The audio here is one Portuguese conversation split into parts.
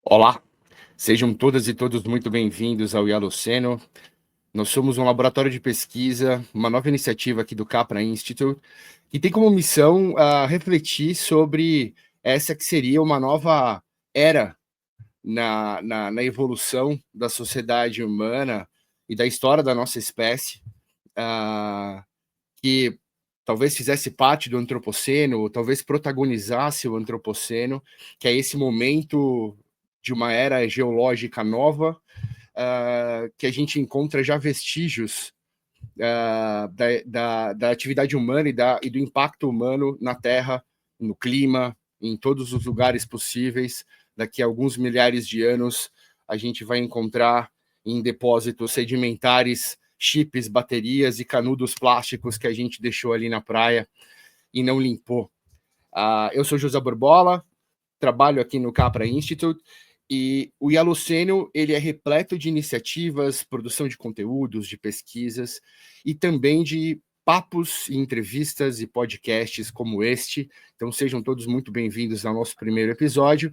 Olá, sejam todas e todos muito bem-vindos ao Ialoceno. Nós somos um laboratório de pesquisa, uma nova iniciativa aqui do Capra Institute, que tem como missão refletir sobre essa que seria uma nova era na evolução da sociedade humana e da história da nossa espécie, que talvez fizesse parte do antropoceno, ou talvez protagonizasse o antropoceno, que é esse momento de uma era geológica nova, que a gente encontra já vestígios da atividade humana e do impacto humano na Terra, no clima, em todos os lugares possíveis. Daqui a alguns milhares de anos, a gente vai encontrar em depósitos sedimentares chips, baterias e canudos plásticos que a gente deixou ali na praia e não limpou. Eu sou José Borbola, trabalho aqui no Capra Institute, e o Ialoceno, ele é repleto de iniciativas, produção de conteúdos, de pesquisas, e também de papos, entrevistas e podcasts como este. Então sejam todos muito bem-vindos ao nosso primeiro episódio.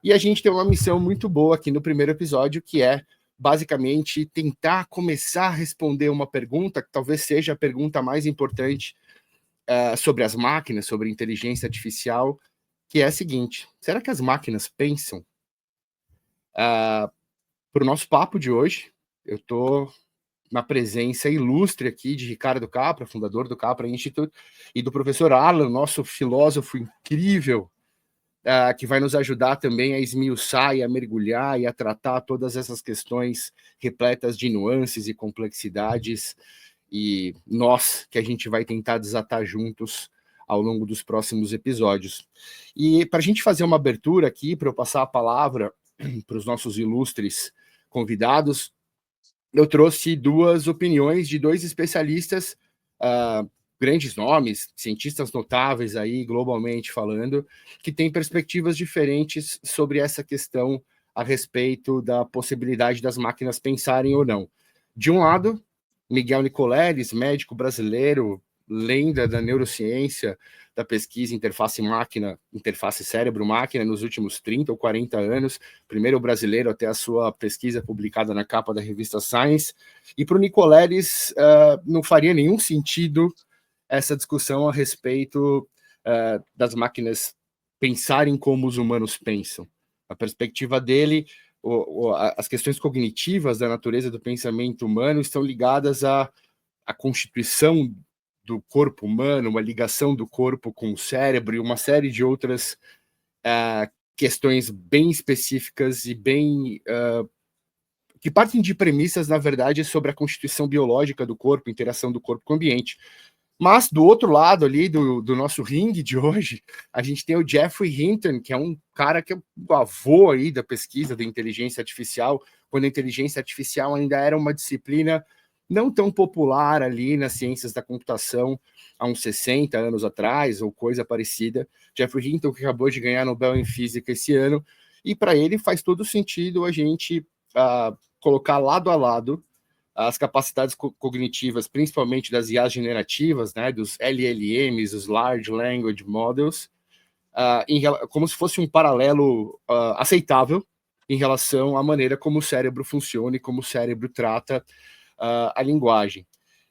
E a gente tem uma missão muito boa aqui no primeiro episódio, que é basicamente tentar começar a responder uma pergunta, que talvez seja a pergunta mais importante sobre as máquinas, sobre inteligência artificial, que é a seguinte: será que as máquinas pensam? Para o nosso papo de hoje, eu estou na presença ilustre aqui de Ricardo Capra, fundador do Capra Institute, e do professor Alan, nosso filósofo incrível, que vai nos ajudar também a esmiuçar e a mergulhar e a tratar todas essas questões repletas de nuances e complexidades, e nós que a gente vai tentar desatar juntos ao longo dos próximos episódios. E para a gente fazer uma abertura aqui, para eu passar a palavra para os nossos ilustres convidados, eu trouxe duas opiniões de dois especialistas, grandes nomes, cientistas notáveis aí, globalmente falando, que têm perspectivas diferentes sobre essa questão a respeito da possibilidade das máquinas pensarem ou não. De um lado, Miguel Nicoleles, médico brasileiro, lenda da neurociência, da pesquisa interface-máquina, interface cérebro-máquina nos últimos 30 ou 40 anos, primeiro brasileiro até a sua pesquisa publicada na capa da revista Science. E para o Nicoleles, não faria nenhum sentido essa discussão a respeito das máquinas pensarem como os humanos pensam. A perspectiva dele, as questões cognitivas da natureza do pensamento humano estão ligadas à constituição do corpo humano, uma ligação do corpo com o cérebro e uma série de outras questões bem específicas e bem que partem de premissas, na verdade, sobre a constituição biológica do corpo, interação do corpo com o ambiente. Mas, do outro lado ali do nosso ringue de hoje, a gente tem o Geoffrey Hinton, que é um cara que é o avô aí da pesquisa da inteligência artificial, quando a inteligência artificial ainda era uma disciplina não tão popular ali nas ciências da computação há uns 60 anos atrás, ou coisa parecida. Geoffrey Hinton, que acabou de ganhar Nobel em Física esse ano, e para ele faz todo sentido a gente colocar lado a lado as capacidades cognitivas, principalmente das IAs generativas, né, dos LLMs, os Large Language Models, como se fosse um paralelo aceitável em relação à maneira como o cérebro funciona e como o cérebro trata a linguagem.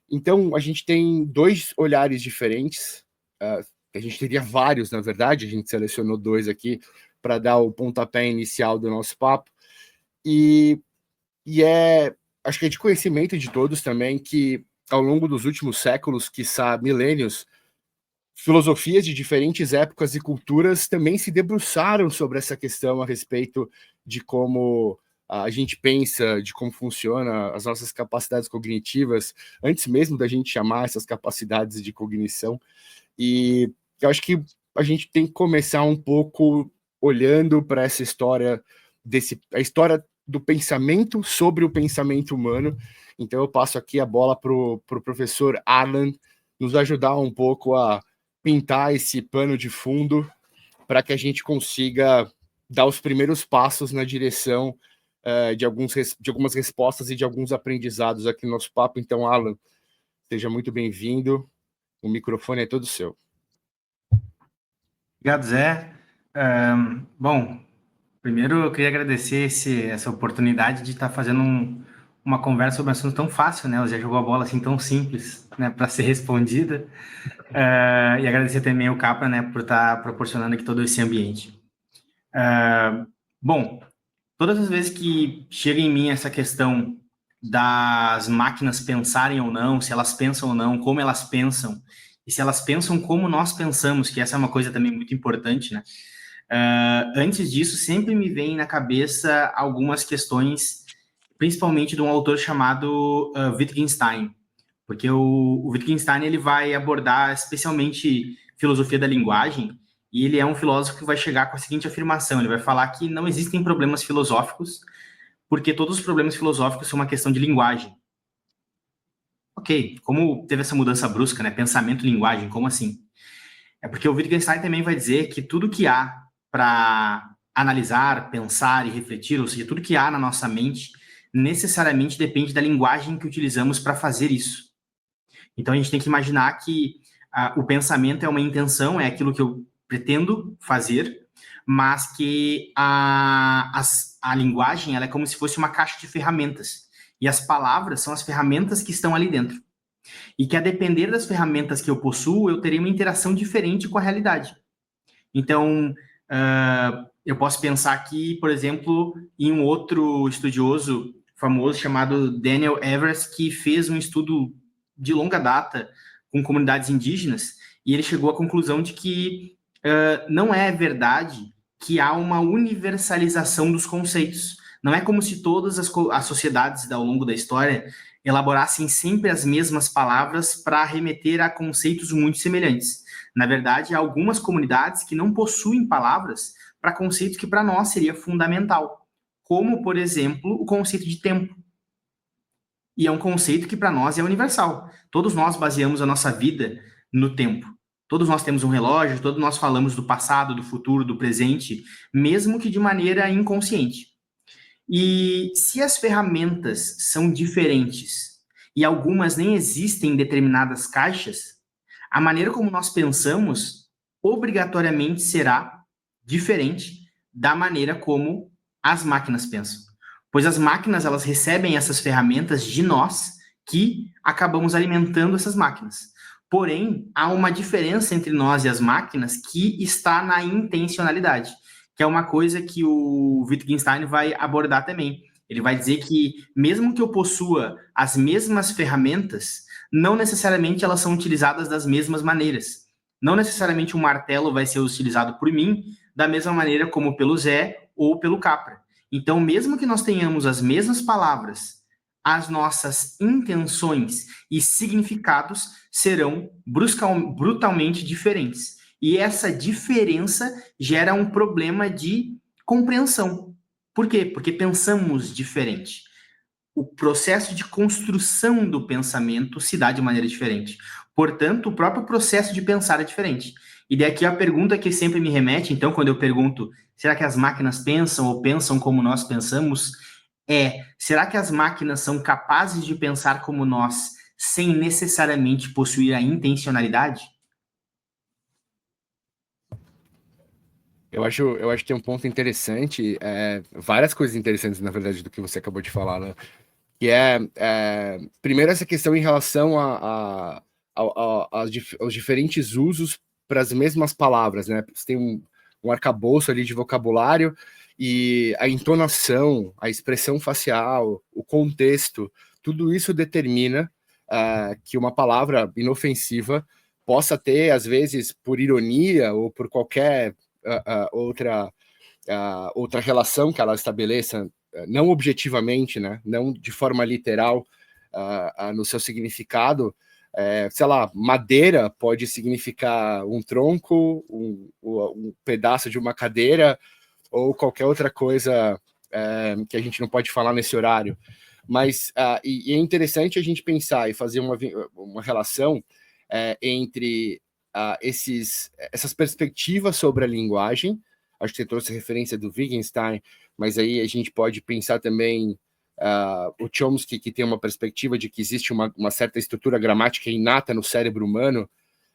Então, a gente tem dois olhares diferentes, a gente teria vários, na verdade, a gente selecionou dois aqui para dar o pontapé inicial do nosso papo, e acho que é de conhecimento de todos também que, ao longo dos últimos séculos, quiçá milênios, filosofias de diferentes épocas e culturas também se debruçaram sobre essa questão a respeito de como a gente pensa, de como funciona as nossas capacidades cognitivas, antes mesmo da gente chamar essas capacidades de cognição. E eu acho que a gente tem que começar um pouco olhando para essa história, a história do pensamento sobre o pensamento humano. Então eu passo aqui a bola para o professor Alan nos ajudar um pouco a pintar esse pano de fundo para que a gente consiga dar os primeiros passos na direção de algumas respostas e de alguns aprendizados aqui no nosso papo. Então, Alan, seja muito bem-vindo. O microfone é todo seu. Obrigado, Zé. Bom, Primeiro, eu queria agradecer essa oportunidade de estar fazendo uma conversa sobre um assunto tão fácil, né? Você já jogou a bola assim tão simples, né, para ser respondida. E agradecer também ao Capra, né, por estar proporcionando aqui todo esse ambiente. Bom, todas as vezes que chega em mim essa questão das máquinas pensarem ou não, se elas pensam ou não, como elas pensam, e se elas pensam como nós pensamos, que essa é uma coisa também muito importante, né? Antes disso, sempre me vem na cabeça algumas questões, principalmente de um autor chamado Wittgenstein, porque o Wittgenstein ele vai abordar especialmente filosofia da linguagem, e ele é um filósofo que vai chegar com a seguinte afirmação: ele vai falar que não existem problemas filosóficos, porque todos os problemas filosóficos são uma questão de linguagem. Ok, como teve essa mudança brusca, né? Pensamento e linguagem, como assim? É porque o Wittgenstein também vai dizer que tudo que há para analisar, pensar e refletir, ou seja, tudo que há na nossa mente, necessariamente depende da linguagem que utilizamos para fazer isso. Então a gente tem que imaginar que o pensamento é uma intenção, é aquilo que eu pretendo fazer, mas que a linguagem ela é como se fosse uma caixa de ferramentas. E as palavras são as ferramentas que estão ali dentro. E que a depender das ferramentas que eu possuo, eu terei uma interação diferente com a realidade. Então, eu posso pensar aqui, por exemplo, em um outro estudioso famoso chamado Daniel Everest, que fez um estudo de longa data com comunidades indígenas, e ele chegou à conclusão de que não é verdade que há uma universalização dos conceitos. Não é como se todas as sociedades ao longo da história elaborassem sempre as mesmas palavras para remeter a conceitos muito semelhantes. Na verdade, há algumas comunidades que não possuem palavras para conceitos que para nós seria fundamental, como, por exemplo, o conceito de tempo. E é um conceito que para nós é universal. Todos nós baseamos a nossa vida no tempo. Todos nós temos um relógio, todos nós falamos do passado, do futuro, do presente, mesmo que de maneira inconsciente. E se as ferramentas são diferentes e algumas nem existem em determinadas caixas, a maneira como nós pensamos obrigatoriamente será diferente da maneira como as máquinas pensam. Pois as máquinas, elas recebem essas ferramentas de nós que acabamos alimentando essas máquinas. Porém, há uma diferença entre nós e as máquinas que está na intencionalidade, que é uma coisa que o Wittgenstein vai abordar também. Ele vai dizer que, mesmo que eu possua as mesmas ferramentas, não necessariamente elas são utilizadas das mesmas maneiras. Não necessariamente um martelo vai ser utilizado por mim da mesma maneira como pelo Zé ou pelo Capra. Então, mesmo que nós tenhamos as mesmas palavras, as nossas intenções e significados serão brutalmente diferentes. E essa diferença gera um problema de compreensão. Por quê? Porque pensamos diferente. O processo de construção do pensamento se dá de maneira diferente. Portanto, o próprio processo de pensar é diferente. E daqui a pergunta que sempre me remete, então, quando eu pergunto, será que as máquinas pensam ou pensam como nós pensamos? Será que as máquinas são capazes de pensar como nós sem necessariamente possuir a intencionalidade? Eu acho que tem um ponto interessante, várias coisas interessantes, na verdade, do que você acabou de falar, né? Que primeiro, essa questão em relação aos diferentes usos para as mesmas palavras, né? Você tem um arcabouço ali de vocabulário e a entonação, a expressão facial, o contexto, tudo isso determina que uma palavra inofensiva possa ter, às vezes, por ironia ou por qualquer outra relação que ela estabeleça, não objetivamente, né, não de forma literal, no seu significado, sei lá, madeira pode significar um tronco, um pedaço de uma cadeira, ou qualquer outra coisa que a gente não pode falar nesse horário. Mas e é interessante a gente pensar e fazer uma relação entre essas perspectivas sobre a linguagem. Acho que você trouxe a referência do Wittgenstein, mas aí a gente pode pensar também o Chomsky, que tem uma perspectiva de que existe uma certa estrutura gramática inata no cérebro humano,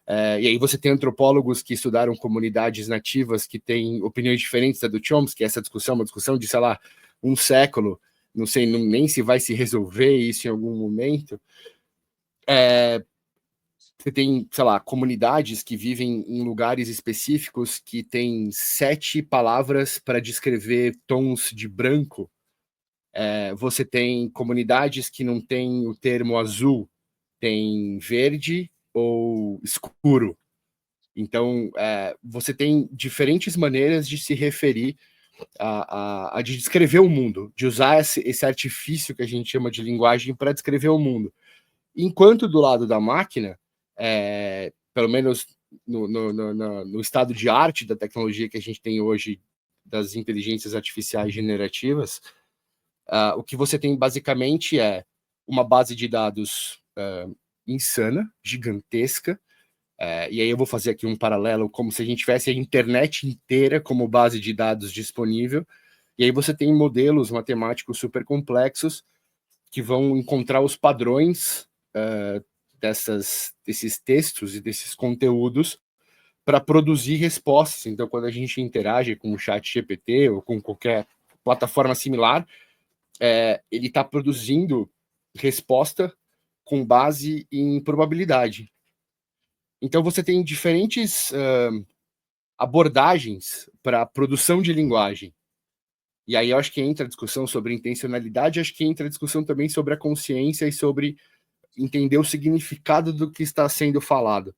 E aí você tem antropólogos que estudaram comunidades nativas que têm opiniões diferentes da do Chomsky, essa discussão, uma discussão de, sei lá, um século, não sei nem se vai se resolver isso em algum momento. Você tem, sei lá, comunidades que vivem em lugares específicos que têm 7 palavras para descrever tons de branco. Você tem comunidades que não têm o termo azul, tem verde ou escuro. Então, você tem diferentes maneiras de se referir de descrever o mundo, de usar esse artifício que a gente chama de linguagem para descrever o mundo. Enquanto do lado da máquina, pelo menos no estado de arte da tecnologia que a gente tem hoje, das inteligências artificiais generativas, o que você tem basicamente é uma base de dados insana, gigantesca, e aí eu vou fazer aqui um paralelo, como se a gente tivesse a internet inteira como base de dados disponível, e aí você tem modelos matemáticos super complexos que vão encontrar os padrões desses textos e desses conteúdos para produzir respostas. Então, quando a gente interage com o chat GPT ou com qualquer plataforma similar, ele está produzindo resposta com base em probabilidade. Então, você tem diferentes abordagens para a produção de linguagem. E aí eu acho que entra a discussão sobre intencionalidade, acho que entra a discussão também sobre a consciência e sobre entender o significado do que está sendo falado.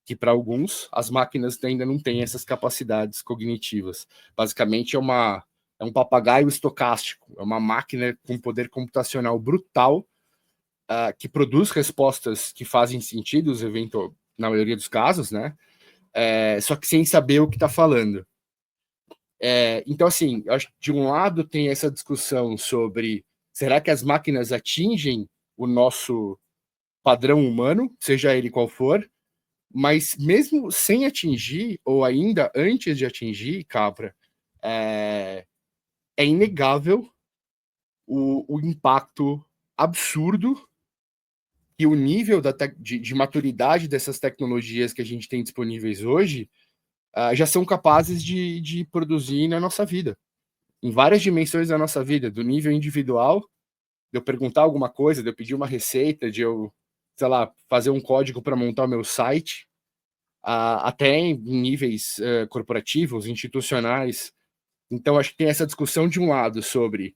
Que para alguns, as máquinas ainda não têm essas capacidades cognitivas. Basicamente, é um papagaio estocástico, é uma máquina com poder computacional brutal, que produz respostas que fazem sentido, na maioria dos casos, né? Só que sem saber o que está falando. Então, assim, eu acho que de um lado tem essa discussão sobre será que as máquinas atingem o nosso padrão humano, seja ele qual for, mas mesmo sem atingir, ou ainda antes de atingir, Capra, é inegável o impacto absurdo e o nível de maturidade dessas tecnologias que a gente tem disponíveis hoje já são capazes de produzir na nossa vida, em várias dimensões da nossa vida, do nível individual, de eu perguntar alguma coisa, de eu pedir uma receita, de eu, sei lá, fazer um código para montar o meu site, até em níveis corporativos, institucionais. Então, acho que tem essa discussão de um lado sobre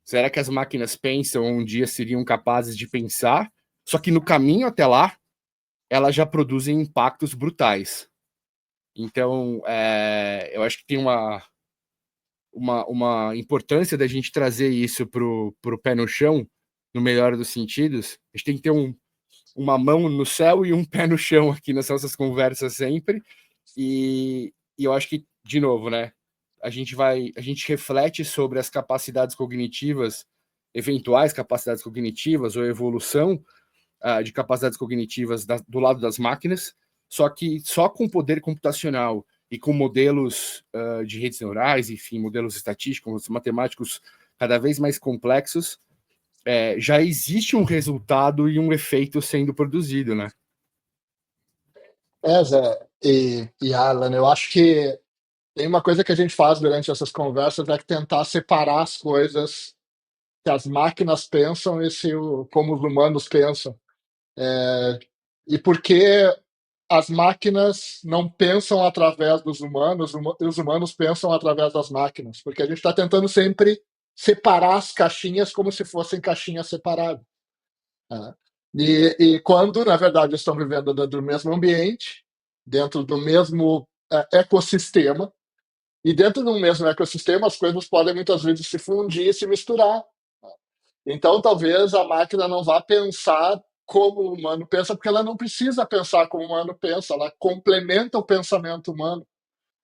será que as máquinas pensam ou um dia seriam capazes de pensar, só que no caminho até lá, elas já produzem impactos brutais. Então, eu acho que tem uma importância da gente trazer isso para o pé no chão, no melhor dos sentidos. A gente tem que ter uma mão no céu e um pé no chão aqui nas nossas conversas sempre. E eu acho que, de novo, né? A gente reflete sobre as capacidades cognitivas, eventuais capacidades cognitivas ou evolução de capacidades cognitivas do lado das máquinas, só que só com poder computacional e com modelos de redes neurais, enfim, modelos estatísticos, matemáticos cada vez mais complexos, já existe um resultado e um efeito sendo produzido, né? Zé e Alan, eu acho que tem uma coisa que a gente faz durante essas conversas é tentar separar as coisas que as máquinas pensam e como os humanos pensam. E por que as máquinas não pensam através dos humanos e os humanos pensam através das máquinas? Porque a gente está tentando sempre separar as caixinhas como se fossem caixinhas separadas. Né? E quando, na verdade, estão vivendo dentro do mesmo ambiente, dentro do mesmo ecossistema, e dentro do mesmo ecossistema as coisas podem muitas vezes se fundir e se misturar. Então, talvez a máquina não vá pensar como o humano pensa, porque ela não precisa pensar como o humano pensa, ela complementa o pensamento humano.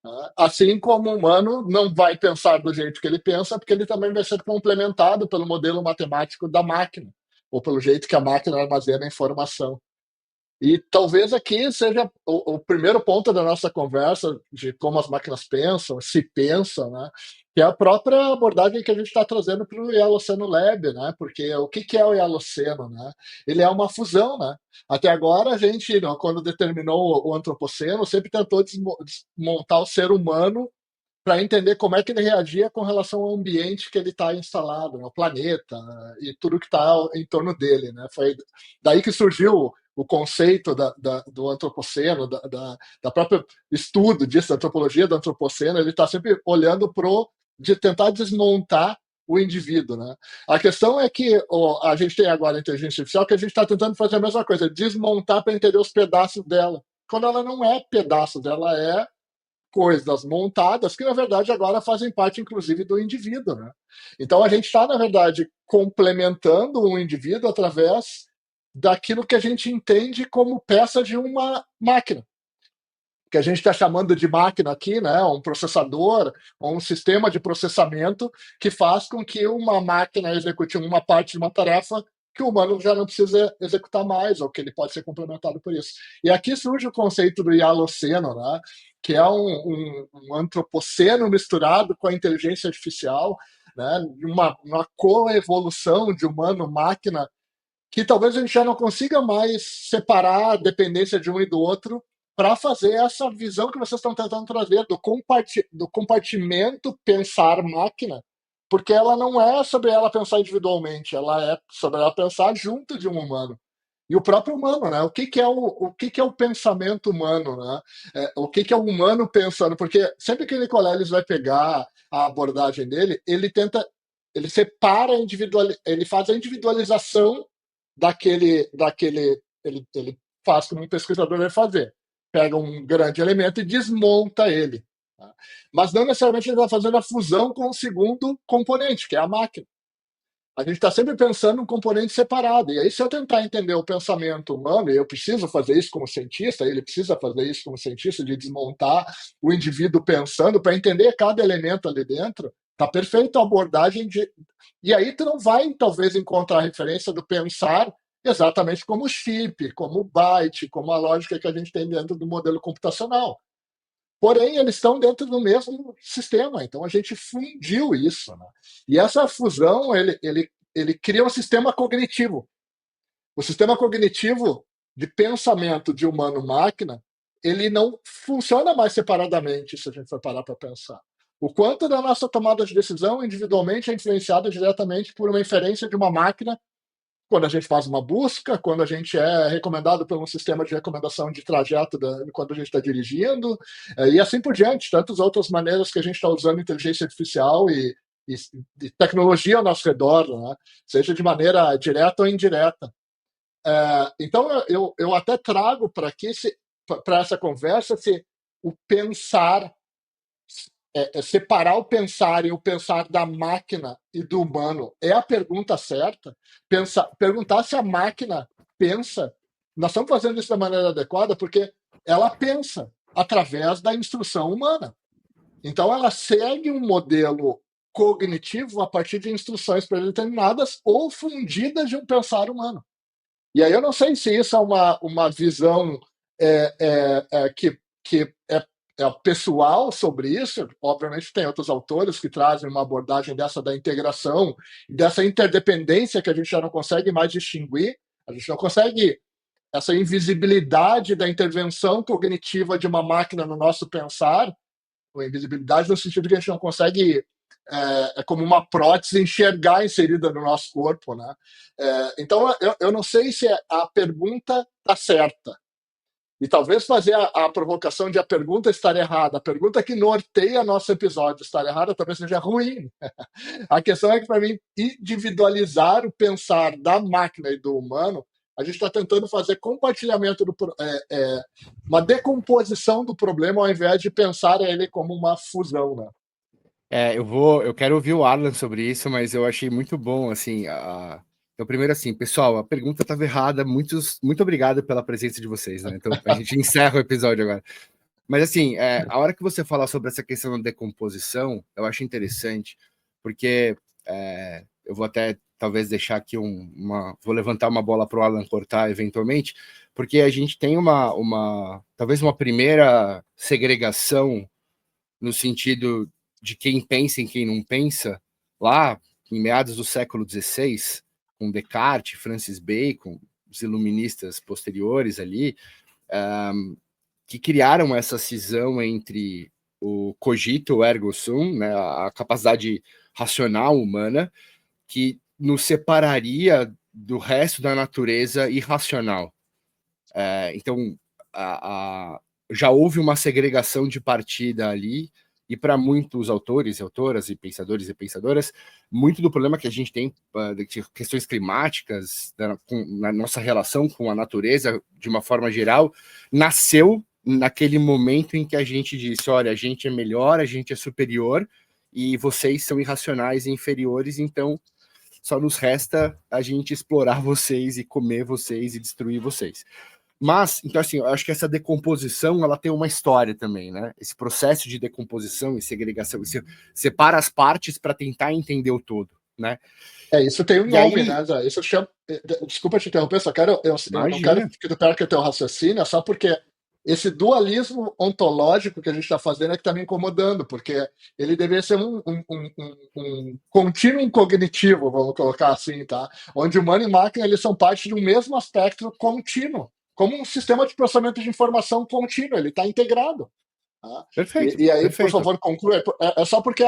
Né? Assim como o humano não vai pensar do jeito que ele pensa, porque ele também vai ser complementado pelo modelo matemático da máquina, ou pelo jeito que a máquina armazena a informação. E talvez aqui seja o primeiro ponto da nossa conversa de como as máquinas pensam, se pensam, né? Que é a própria abordagem que a gente está trazendo para o Holoceno Lab, né? Porque o que é o Holoceno, né? Ele é uma fusão, né? Até agora a gente, quando determinou o Antropoceno, sempre tentou desmontar o ser humano para entender como é que ele reagia com relação ao ambiente que ele está instalado, né, o planeta, né, e tudo que está em torno dele. Né? Foi daí que surgiu o conceito do antropoceno, da própria estudo disso, da antropologia do antropoceno. Ele está sempre olhando de tentar desmontar o indivíduo. Né? A questão é que a gente tem agora a inteligência artificial que a gente está tentando fazer a mesma coisa, desmontar para entender os pedaços dela. Quando ela não é pedaços, ela é coisas montadas que, na verdade, agora fazem parte, inclusive, do indivíduo. Né? Então, a gente está, na verdade, complementando um indivíduo através daquilo que a gente entende como peça de uma máquina. Que a gente está chamando de máquina aqui, né? Um processador, ou um sistema de processamento que faz com que uma máquina execute uma parte de uma tarefa que o humano já não precisa executar mais, ou que ele pode ser complementado por isso. E aqui surge o conceito do Holoceno, né? Que é um antropoceno misturado com a inteligência artificial, né? Uma coevolução de humano-máquina que talvez a gente já não consiga mais separar a dependência de um e do outro para fazer essa visão que vocês estão tentando trazer do compartimento pensar-máquina, porque ela não é sobre ela pensar individualmente, ela é sobre ela pensar junto de um humano. E o próprio humano, né? O que é o pensamento humano, né? O que é o humano pensando? Porque sempre que o Nicoleles vai pegar a abordagem dele, ele separa ele faz a individualização ele faz como um pesquisador vai fazer. Pega um grande elemento e desmonta ele. Tá? Mas não necessariamente ele está fazendo a fusão com o segundo componente, que é a máquina. A gente está sempre pensando um componente separado. E aí, se eu tentar entender o pensamento humano, e eu preciso fazer isso como cientista, ele precisa fazer isso como cientista, de desmontar o indivíduo pensando para entender cada elemento ali dentro, está perfeito a abordagem de. E aí, tu não vai, talvez, encontrar a referência do pensar exatamente como o chip, como o byte, como a lógica que a gente tem dentro do modelo computacional. Porém, eles estão dentro do mesmo sistema, então a gente fundiu isso. Né? E essa fusão, ele cria um sistema cognitivo. O sistema cognitivo de pensamento de humano-máquina, ele não funciona mais separadamente, se a gente for parar para pensar. O quanto da nossa tomada de decisão individualmente é influenciada diretamente por uma inferência de uma máquina quando a gente faz uma busca, quando a gente é recomendado por um sistema de recomendação de trajeto quando a gente está dirigindo, e assim por diante, tantas outras maneiras que a gente está usando inteligência artificial e tecnologia ao nosso redor, né? Seja de maneira direta ou indireta. Então, eu até trago para essa conversa o pensar separar o pensar e o pensar da máquina e do humano é a pergunta certa? Perguntar se a máquina pensa, nós estamos fazendo isso da maneira adequada porque ela pensa através da instrução humana. Então, ela segue um modelo cognitivo a partir de instruções predeterminadas ou fundidas de um pensar humano. E aí eu não sei se isso é uma visão que é pessoal sobre isso. Obviamente tem outros autores que trazem uma abordagem dessa da integração, dessa interdependência que a gente já não consegue mais distinguir. A gente não consegue essa invisibilidade da intervenção cognitiva de uma máquina no nosso pensar, ou invisibilidade no sentido que a gente não consegue como uma prótese enxergar inserida no nosso corpo, né? Então, eu não sei se a pergunta está certa. E talvez fazer a provocação de a pergunta estar errada, a pergunta que norteia nosso episódio estar errada, talvez seja ruim. A questão é que, para mim, individualizar o pensar da máquina e do humano, a gente está tentando fazer compartilhamento, uma decomposição do problema, ao invés de pensar ele como uma fusão, né? Eu quero ouvir o Arlan sobre isso, mas eu achei muito bom, assim, então, primeiro assim, pessoal, a pergunta estava errada, muito obrigado pela presença de vocês, né? Então, a gente encerra o episódio agora. Mas, assim, a hora que você fala sobre essa questão da decomposição, eu acho interessante, porque eu vou até talvez deixar aqui vou levantar uma bola para o Alan cortar eventualmente, porque a gente tem talvez uma primeira segregação no sentido de quem pensa em quem não pensa, lá em meados do século XVI, com Descartes, Francis Bacon, os iluministas posteriores ali, que criaram essa cisão entre o cogito ergo sum, né, a capacidade racional humana, que nos separaria do resto da natureza irracional. Então, já houve uma segregação de partida ali, e para muitos autores e autoras, e pensadores e pensadoras, muito do problema que a gente tem de questões climáticas, na nossa relação com a natureza, de uma forma geral, nasceu naquele momento em que a gente disse, olha, a gente é melhor, a gente é superior, e vocês são irracionais e inferiores, então só nos resta a gente explorar vocês e comer vocês e destruir vocês. Mas, então assim, eu acho que essa decomposição, ela tem uma história também, né? Esse processo de decomposição e segregação, você separa as partes para tentar entender o todo, né? Isso tem um E nome, aí, né, Zé? Isso chama. Desculpa te interromper, eu não quero imagina, que tu perca o teu raciocínio, é só porque esse dualismo ontológico que a gente está fazendo é que está me incomodando, porque ele deveria ser um contínuo cognitivo, vamos colocar assim, tá? Onde humano e máquina eles são parte de um mesmo aspecto contínuo, como um sistema de processamento de informação contínuo, ele está integrado. Tá? perfeito, E aí, por perfeito. favor, conclua. É só porque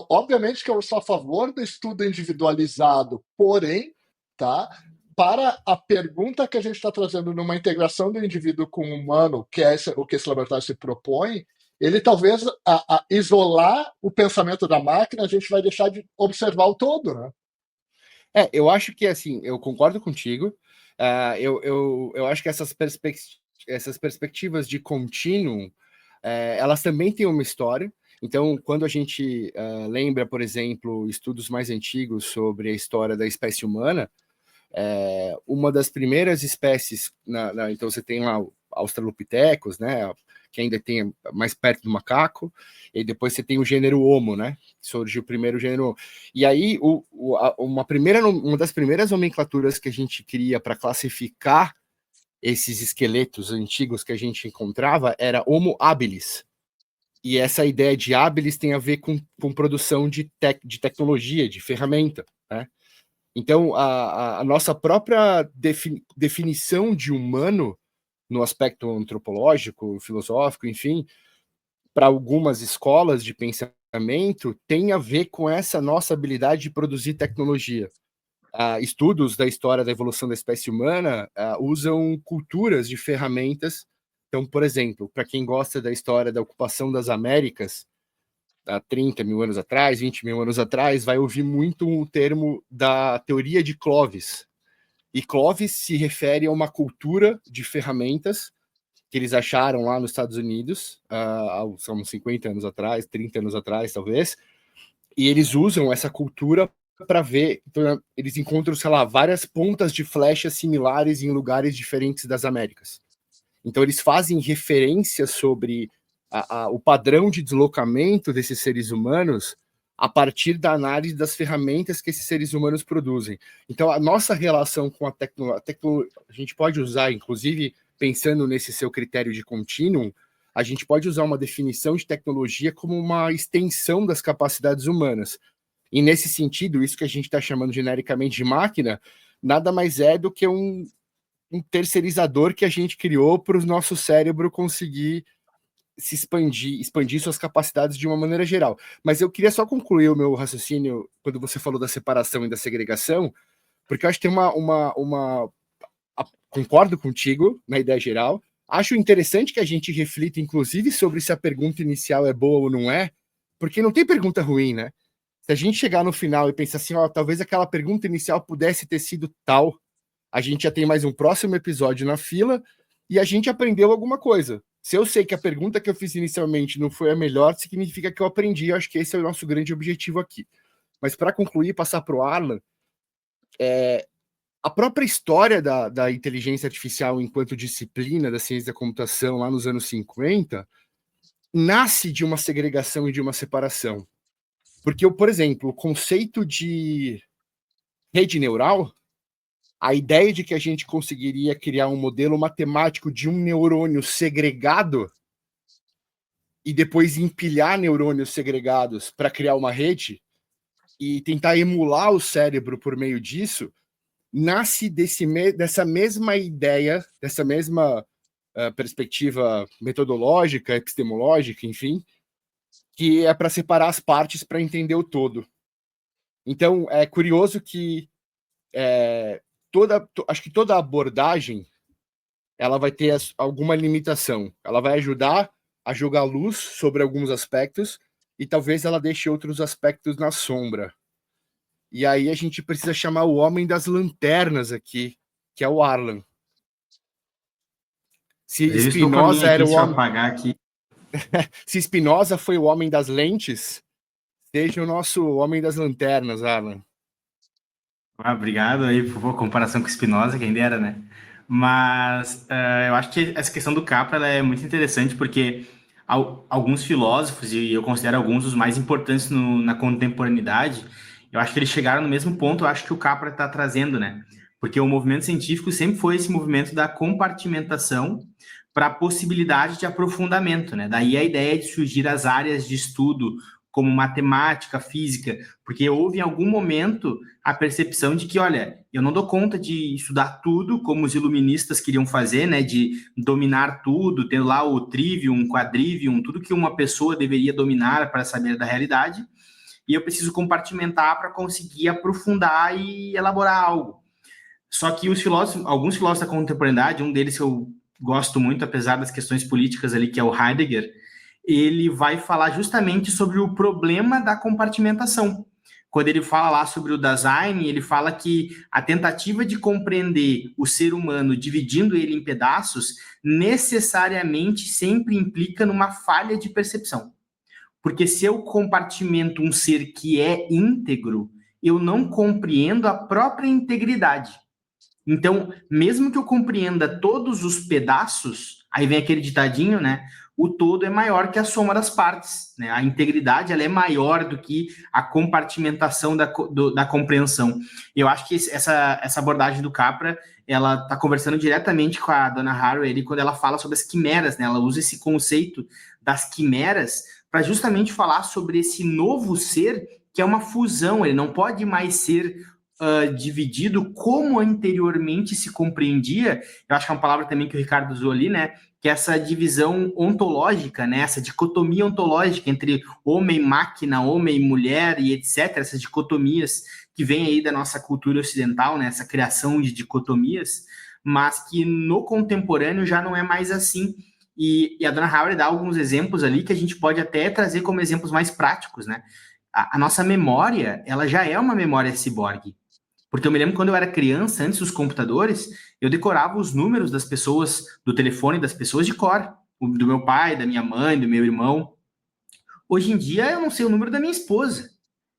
obviamente que eu sou a favor do estudo individualizado, porém, tá? Para a pergunta que a gente está trazendo numa integração do indivíduo com o humano, que é o que esse laboratório se propõe, ele talvez a isolar o pensamento da máquina, a gente vai deixar de observar o todo, né? Eu acho que, assim, eu concordo contigo, eu acho que essas perspectivas de contínuo, elas também têm uma história. Então, quando a gente lembra, por exemplo, estudos mais antigos sobre a história da espécie humana, uma das primeiras espécies, então você tem lá o Australopithecus, né, que ainda tem mais perto do macaco, e depois você tem o gênero Homo, né, surgiu o primeiro gênero. E aí, uma das primeiras nomenclaturas que a gente cria para classificar esses esqueletos antigos que a gente encontrava era Homo habilis. E essa ideia de habilis tem a ver com produção de tecnologia, de ferramenta, né? Então, a nossa própria definição de humano, no aspecto antropológico, filosófico, enfim, para algumas escolas de pensamento, tem a ver com essa nossa habilidade de produzir tecnologia. Estudos da história da evolução da espécie humana usam culturas de ferramentas. Então, por exemplo, para quem gosta da história da ocupação das Américas, há 30 mil anos atrás, 20 mil anos atrás, vai ouvir muito o termo da teoria de Clovis. E Clovis se refere a uma cultura de ferramentas que eles acharam lá nos Estados Unidos, há uns 50 anos atrás, 30 anos atrás, talvez, e eles usam essa cultura para ver, então, eles encontram, sei lá, várias pontas de flechas similares em lugares diferentes das Américas. Então, eles fazem referência sobre o padrão de deslocamento desses seres humanos a partir da análise das ferramentas que esses seres humanos produzem. Então, a nossa relação com a tecnologia, a gente pode usar, inclusive, pensando nesse seu critério de contínuo, a gente pode usar uma definição de tecnologia como uma extensão das capacidades humanas. E, nesse sentido, isso que a gente está chamando genericamente de máquina, nada mais é do que um terceirizador que a gente criou para o nosso cérebro conseguir se expandir suas capacidades de uma maneira geral. Mas eu queria só concluir o meu raciocínio quando você falou da separação e da segregação, porque eu acho que tem concordo contigo na ideia geral. Acho interessante que a gente reflita, inclusive, sobre se a pergunta inicial é boa ou não é, porque não tem pergunta ruim, né? Se a gente chegar no final e pensar assim, ó, talvez aquela pergunta inicial pudesse ter sido tal, a gente já tem mais um próximo episódio na fila e a gente aprendeu alguma coisa. Se eu sei que a pergunta que eu fiz inicialmente não foi a melhor, significa que eu aprendi. Eu acho que esse é o nosso grande objetivo aqui. Mas para concluir, passar para o Arlan, a própria história da inteligência artificial enquanto disciplina da ciência da computação lá nos anos 50 nasce de uma segregação e de uma separação. Porque, por exemplo, o conceito de rede neural, a ideia de que a gente conseguiria criar um modelo matemático de um neurônio segregado e depois empilhar neurônios segregados para criar uma rede e tentar emular o cérebro por meio disso, nasce dessa mesma ideia, dessa mesma perspectiva metodológica, epistemológica, enfim, que é para separar as partes para entender o todo. Então, é curioso que acho que toda abordagem ela vai ter alguma limitação. Ela vai ajudar a jogar luz sobre alguns aspectos e talvez ela deixe outros aspectos na sombra. E aí a gente precisa chamar o homem das lanternas aqui, que é o Arlan. Se Spinoza era o homem... apagar aqui. Se Spinoza foi o homem das lentes, seja o nosso homem das lanternas, Arlan. Obrigado aí por comparação com Spinoza, quem dera, né? Mas eu acho que essa questão do Capra ela é muito interessante porque alguns filósofos, e eu considero alguns dos mais importantes na contemporaneidade, eu acho que eles chegaram no mesmo ponto, eu acho que o Capra está trazendo, né? Porque o movimento científico sempre foi esse movimento da compartimentação para a possibilidade de aprofundamento, né? Daí a ideia de surgir as áreas de estudo como matemática, física, porque houve em algum momento a percepção de que, olha, eu não dou conta de estudar tudo como os iluministas queriam fazer, né, de dominar tudo, ter lá o trivium, quadrivium, tudo que uma pessoa deveria dominar para saber da realidade, e eu preciso compartimentar para conseguir aprofundar e elaborar algo. Só que alguns filósofos da contemporaneidade, um deles que eu gosto muito, apesar das questões políticas ali, que é o Heidegger, ele vai falar justamente sobre o problema da compartimentação. Quando ele fala lá sobre o Dasein, ele fala que a tentativa de compreender o ser humano dividindo ele em pedaços necessariamente sempre implica numa falha de percepção. Porque se eu compartimento um ser que é íntegro, eu não compreendo a própria integridade. Então, mesmo que eu compreenda todos os pedaços, aí vem aquele ditadinho, né? O todo é maior que a soma das partes, né? A integridade ela é maior do que a compartimentação da compreensão. Eu acho que essa abordagem do Capra, ela está conversando diretamente com a Donna Haraway quando ela fala sobre as quimeras, né? Ela usa esse conceito das quimeras para justamente falar sobre esse novo ser que é uma fusão, ele não pode mais ser dividido como anteriormente se compreendia. Eu acho que é uma palavra também que o Ricardo usou ali, né? Que é essa divisão ontológica, né? Essa dicotomia ontológica entre homem, máquina, homem, mulher e etc. Essas dicotomias que vêm aí da nossa cultura ocidental, né? Essa criação de dicotomias, mas que no contemporâneo já não é mais assim. E a Donna Haraway dá alguns exemplos ali que a gente pode até trazer como exemplos mais práticos, né? A nossa memória, ela já é uma memória ciborgue. Porque eu me lembro quando eu era criança, antes dos computadores, eu decorava os números das pessoas, do telefone das pessoas de cor. Do meu pai, da minha mãe, do meu irmão. Hoje em dia, eu não sei o número da minha esposa.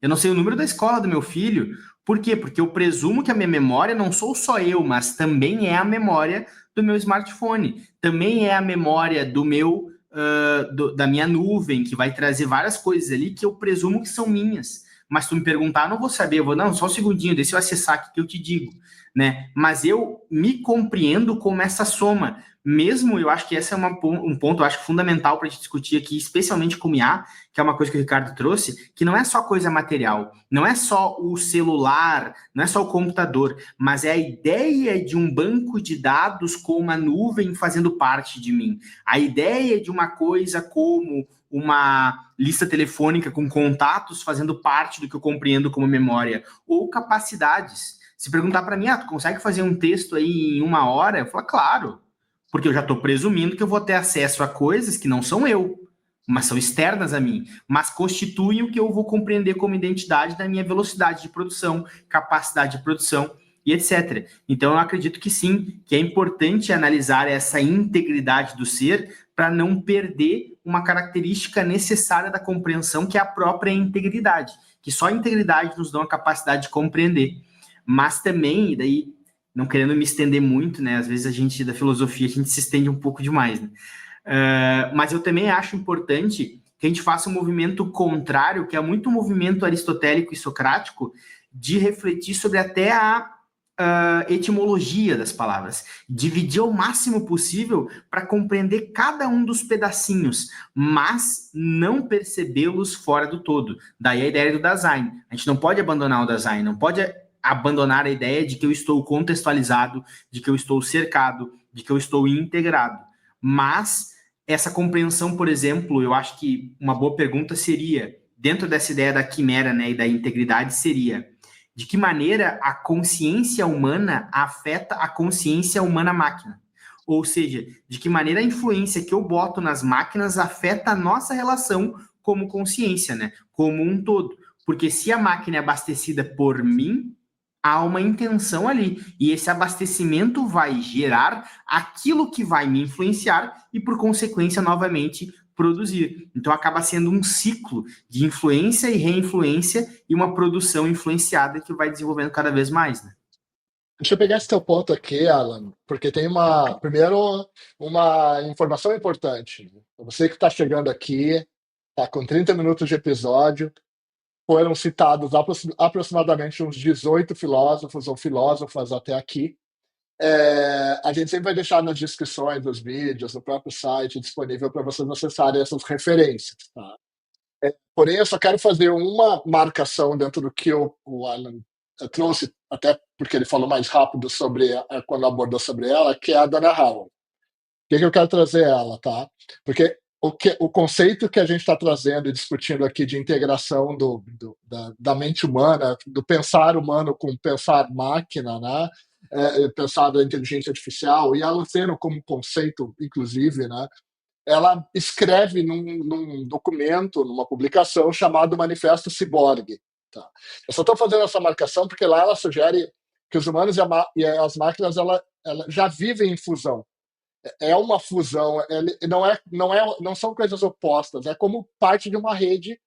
Eu não sei o número da escola do meu filho. Por quê? Porque eu presumo que a minha memória não sou só eu, mas também é a memória do meu smartphone. Também é a memória do meu, da minha nuvem, que vai trazer várias coisas ali que eu presumo que são minhas. Mas se tu me perguntar, eu não vou saber, eu vou, não, só um segundinho, deixa eu acessar aqui que eu te digo, né? Mas eu me compreendo como essa soma. Mesmo, eu acho que esse é um ponto, eu acho, fundamental para a gente discutir aqui, especialmente com o IA, que é uma coisa que o Ricardo trouxe, que não é só coisa material, não é só o celular, não é só o computador, mas é a ideia de um banco de dados com uma nuvem fazendo parte de mim. A ideia de uma coisa como uma lista telefônica com contatos fazendo parte do que eu compreendo como memória, ou capacidades. Se perguntar para mim, tu consegue fazer um texto aí em 1 hora? Eu falo, claro, porque eu já estou presumindo que eu vou ter acesso a coisas que não são eu, mas são externas a mim, mas constituem o que eu vou compreender como identidade da minha velocidade de produção, capacidade de produção e etc. Então, eu acredito que sim, que é importante analisar essa integridade do ser para não perder uma característica necessária da compreensão, que é a própria integridade, que só a integridade nos dá a capacidade de compreender. Mas também, e daí, não querendo me estender muito, né? Às vezes a gente, da filosofia, a gente se estende um pouco demais, né? Mas eu também acho importante que a gente faça um movimento contrário, que é muito um movimento aristotélico e socrático, de refletir sobre até a etimologia das palavras, dividir ao máximo possível para compreender cada um dos pedacinhos, mas não percebê-los fora do todo. Daí a ideia do Dasein. A gente não pode abandonar o Dasein, não pode abandonar a ideia de que eu estou contextualizado, de que eu estou cercado, de que eu estou integrado. Mas essa compreensão, por exemplo, eu acho que uma boa pergunta seria, dentro dessa ideia da quimera, né, e da integridade, seria: de que maneira a consciência humana afeta a consciência humana-máquina? Ou seja, de que maneira a influência que eu boto nas máquinas afeta a nossa relação como consciência, né? Como um todo. Porque se a máquina é abastecida por mim, há uma intenção ali. E esse abastecimento vai gerar aquilo que vai me influenciar e, por consequência, novamente, produzir. Então acaba sendo um ciclo de influência e reinfluência e uma produção influenciada que vai desenvolvendo cada vez mais, né? Deixa eu pegar esse teu ponto aqui, Alan, porque tem primeiro, uma informação importante. Você que está chegando aqui, está com 30 minutos de episódio, foram citados aproximadamente uns 18 filósofos ou filósofas até aqui. A gente sempre vai deixar nas descrições dos vídeos, no próprio site, disponível para vocês acessarem essas referências. Tá? Porém, eu só quero fazer uma marcação dentro do que o Alan trouxe, até porque ele falou mais rápido sobre quando abordou sobre ela, que é a Donna Haraway. Por que eu quero trazer ela, tá? Porque o conceito que a gente está trazendo e discutindo aqui de integração da mente humana, do pensar humano com pensar máquina, né? Pensar da inteligência artificial, e a Luceno como conceito, inclusive, né? Ela escreve num documento, numa publicação chamado Manifesto Ciborgue. Tá? Eu só estou fazendo essa marcação porque lá ela sugere que os humanos e as máquinas ela já vivem em fusão. É uma fusão, não são coisas opostas, é como parte de uma rede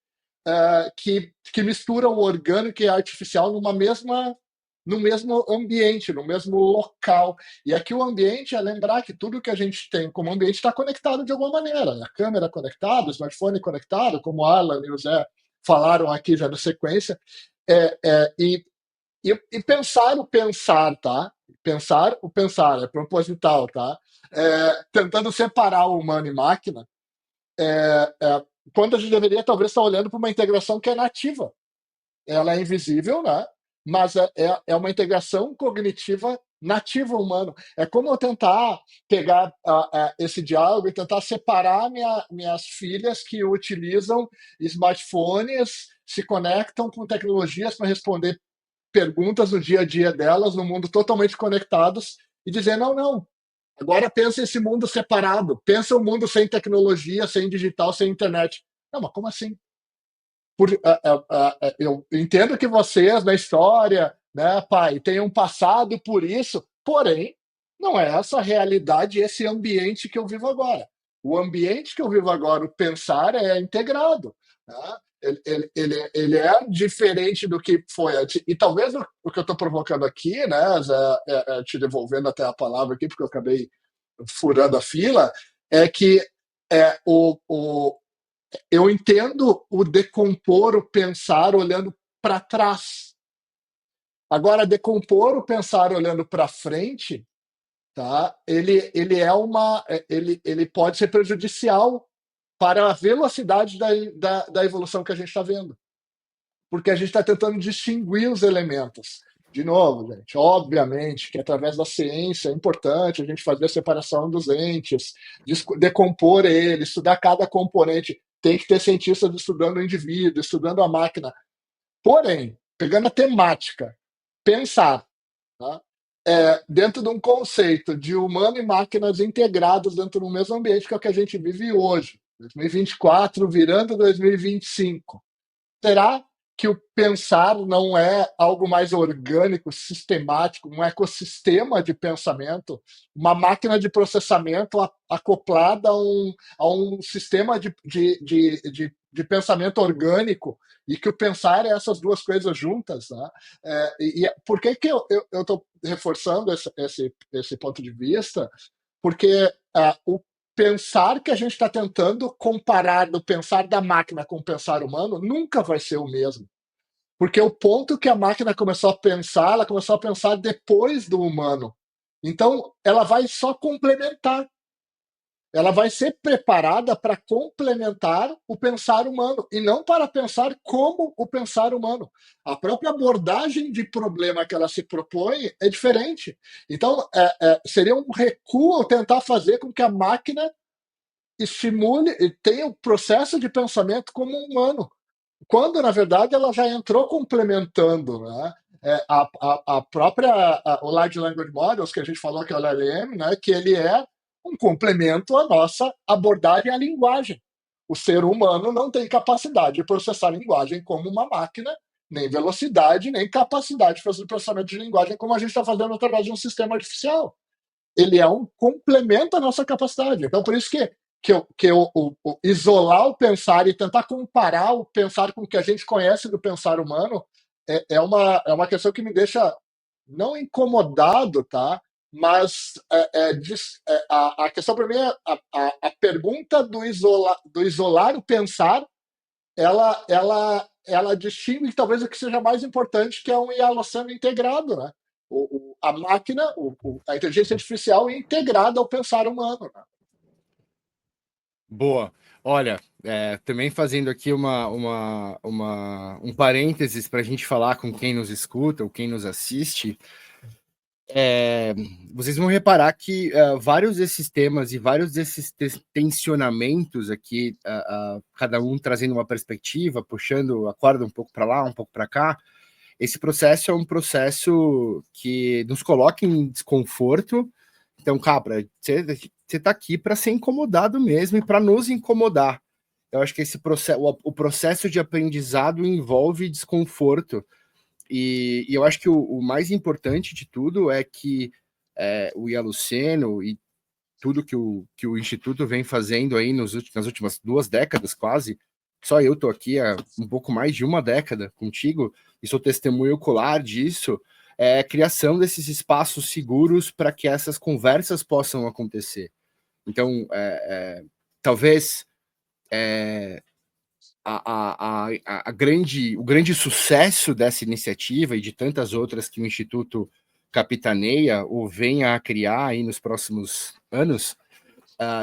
que mistura o orgânico e a artificial no mesmo ambiente, no mesmo local. E aqui o ambiente é lembrar que tudo que a gente tem como ambiente está conectado de alguma maneira. A câmera conectada, o smartphone conectado, como o Alan e o Zé falaram aqui já na sequência. E pensar o pensar, tá? Pensar o pensar, é proposital, tá? Tentando separar o humano e máquina, quando a gente deveria talvez estar olhando para uma integração que é nativa. Ela é invisível, né? Mas é uma integração cognitiva nativa humana. É como eu tentar pegar esse diálogo e tentar separar minhas filhas que utilizam smartphones, se conectam com tecnologias para responder perguntas no dia a dia delas, no mundo totalmente conectados, e dizer, não, agora pensa esse mundo separado, pensa um mundo sem tecnologia, sem digital, sem internet. Não, mas como assim? Eu entendo que vocês, na história, né, pai, têm um passado por isso, porém, não é essa a realidade, esse ambiente que eu vivo agora. O ambiente que eu vivo agora, o pensar, é integrado. Né? Ele é diferente do que foi antes. E talvez o que eu estou provocando aqui, né, te devolvendo até a palavra aqui, porque eu acabei furando a fila, é que eu entendo o decompor, o pensar olhando para trás. Agora, decompor o pensar olhando para frente, tá? Ele pode ser prejudicial para a velocidade da evolução que a gente está vendo. Porque a gente está tentando distinguir os elementos. De novo, gente, obviamente que através da ciência é importante a gente fazer a separação dos entes, decompor ele, estudar cada componente. Tem que ter cientistas estudando o indivíduo, estudando a máquina. Porém, pegando a temática, pensar, tá? Dentro de um conceito de humano e máquinas integrados dentro do mesmo ambiente que é o que a gente vive hoje, 2024 virando 2025. Será que o pensar não é algo mais orgânico, sistemático, um ecossistema de pensamento, uma máquina de processamento acoplada a um sistema de pensamento orgânico, e que o pensar é essas duas coisas juntas? Né? Por que eu estou reforçando esse ponto de vista? Porque o pensar que a gente está tentando comparar do pensar da máquina com o pensar humano nunca vai ser o mesmo. Porque o ponto que a máquina começou a pensar, ela começou a pensar depois do humano. Então, ela vai só complementar. Ela vai ser preparada para complementar o pensar humano e não para pensar como o pensar humano. A própria abordagem de problema que ela se propõe é diferente. Então, seria um recuo tentar fazer com que a máquina estimule e tenha o processo de pensamento como um humano, quando na verdade ela já entrou complementando, né? A própria o Large Language Models que a gente falou que é o LLM, né? Que ele é um complemento à nossa abordagem à linguagem. O ser humano não tem capacidade de processar linguagem como uma máquina, nem velocidade, nem capacidade de fazer processamento de linguagem como a gente está fazendo através de um sistema artificial. Ele é um complemento à nossa capacidade. Então, por isso que isolar o pensar e tentar comparar o pensar com o que a gente conhece do pensar humano é uma questão que me deixa não incomodado, tá? Mas a questão para mim é a pergunta do isolar o pensar, ela distingue talvez o que seja mais importante, que é um IALOSAM integrado, né? A máquina, a inteligência artificial integrada ao pensar humano, né? Boa. Olha, também fazendo aqui um parênteses para a gente falar com quem nos escuta ou quem nos assiste, vocês vão reparar que vários desses temas e vários desses tensionamentos aqui, cada um trazendo uma perspectiva, puxando a corda um pouco para lá, um pouco para cá, esse processo é um processo que nos coloca em desconforto. Então, Capra, você está aqui para ser incomodado mesmo e para nos incomodar. Eu acho que esse processo, o processo de aprendizado envolve desconforto. E eu acho que o mais importante de tudo é que o IALUCENO e tudo que o Instituto vem fazendo aí nas últimas 2 décadas, quase, só eu estou aqui há um pouco mais de uma década contigo, e sou testemunho ocular disso, é a criação desses espaços seguros para que essas conversas possam acontecer. Então, talvez o grande sucesso dessa iniciativa e de tantas outras que o Instituto capitaneia ou venha a criar aí nos próximos anos,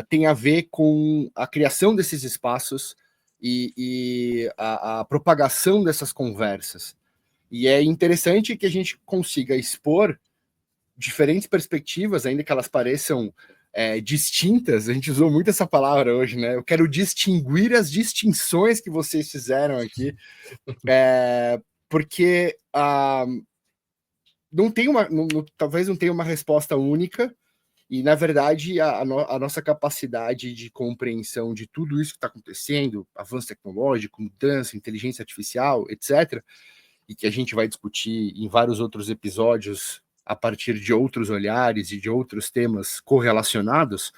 tem a ver com a criação desses espaços e a propagação dessas conversas. E é interessante que a gente consiga expor diferentes perspectivas, ainda que elas pareçam distintas. A gente usou muito essa palavra hoje, né? Eu quero distinguir as distinções que vocês fizeram aqui, porque não tem talvez não tenha uma resposta única. E, na verdade, a nossa capacidade de compreensão de tudo isso que está acontecendo, avanço tecnológico, mudança, inteligência artificial, etc., e que a gente vai discutir em vários outros episódios a partir de outros olhares e de outros temas correlacionados,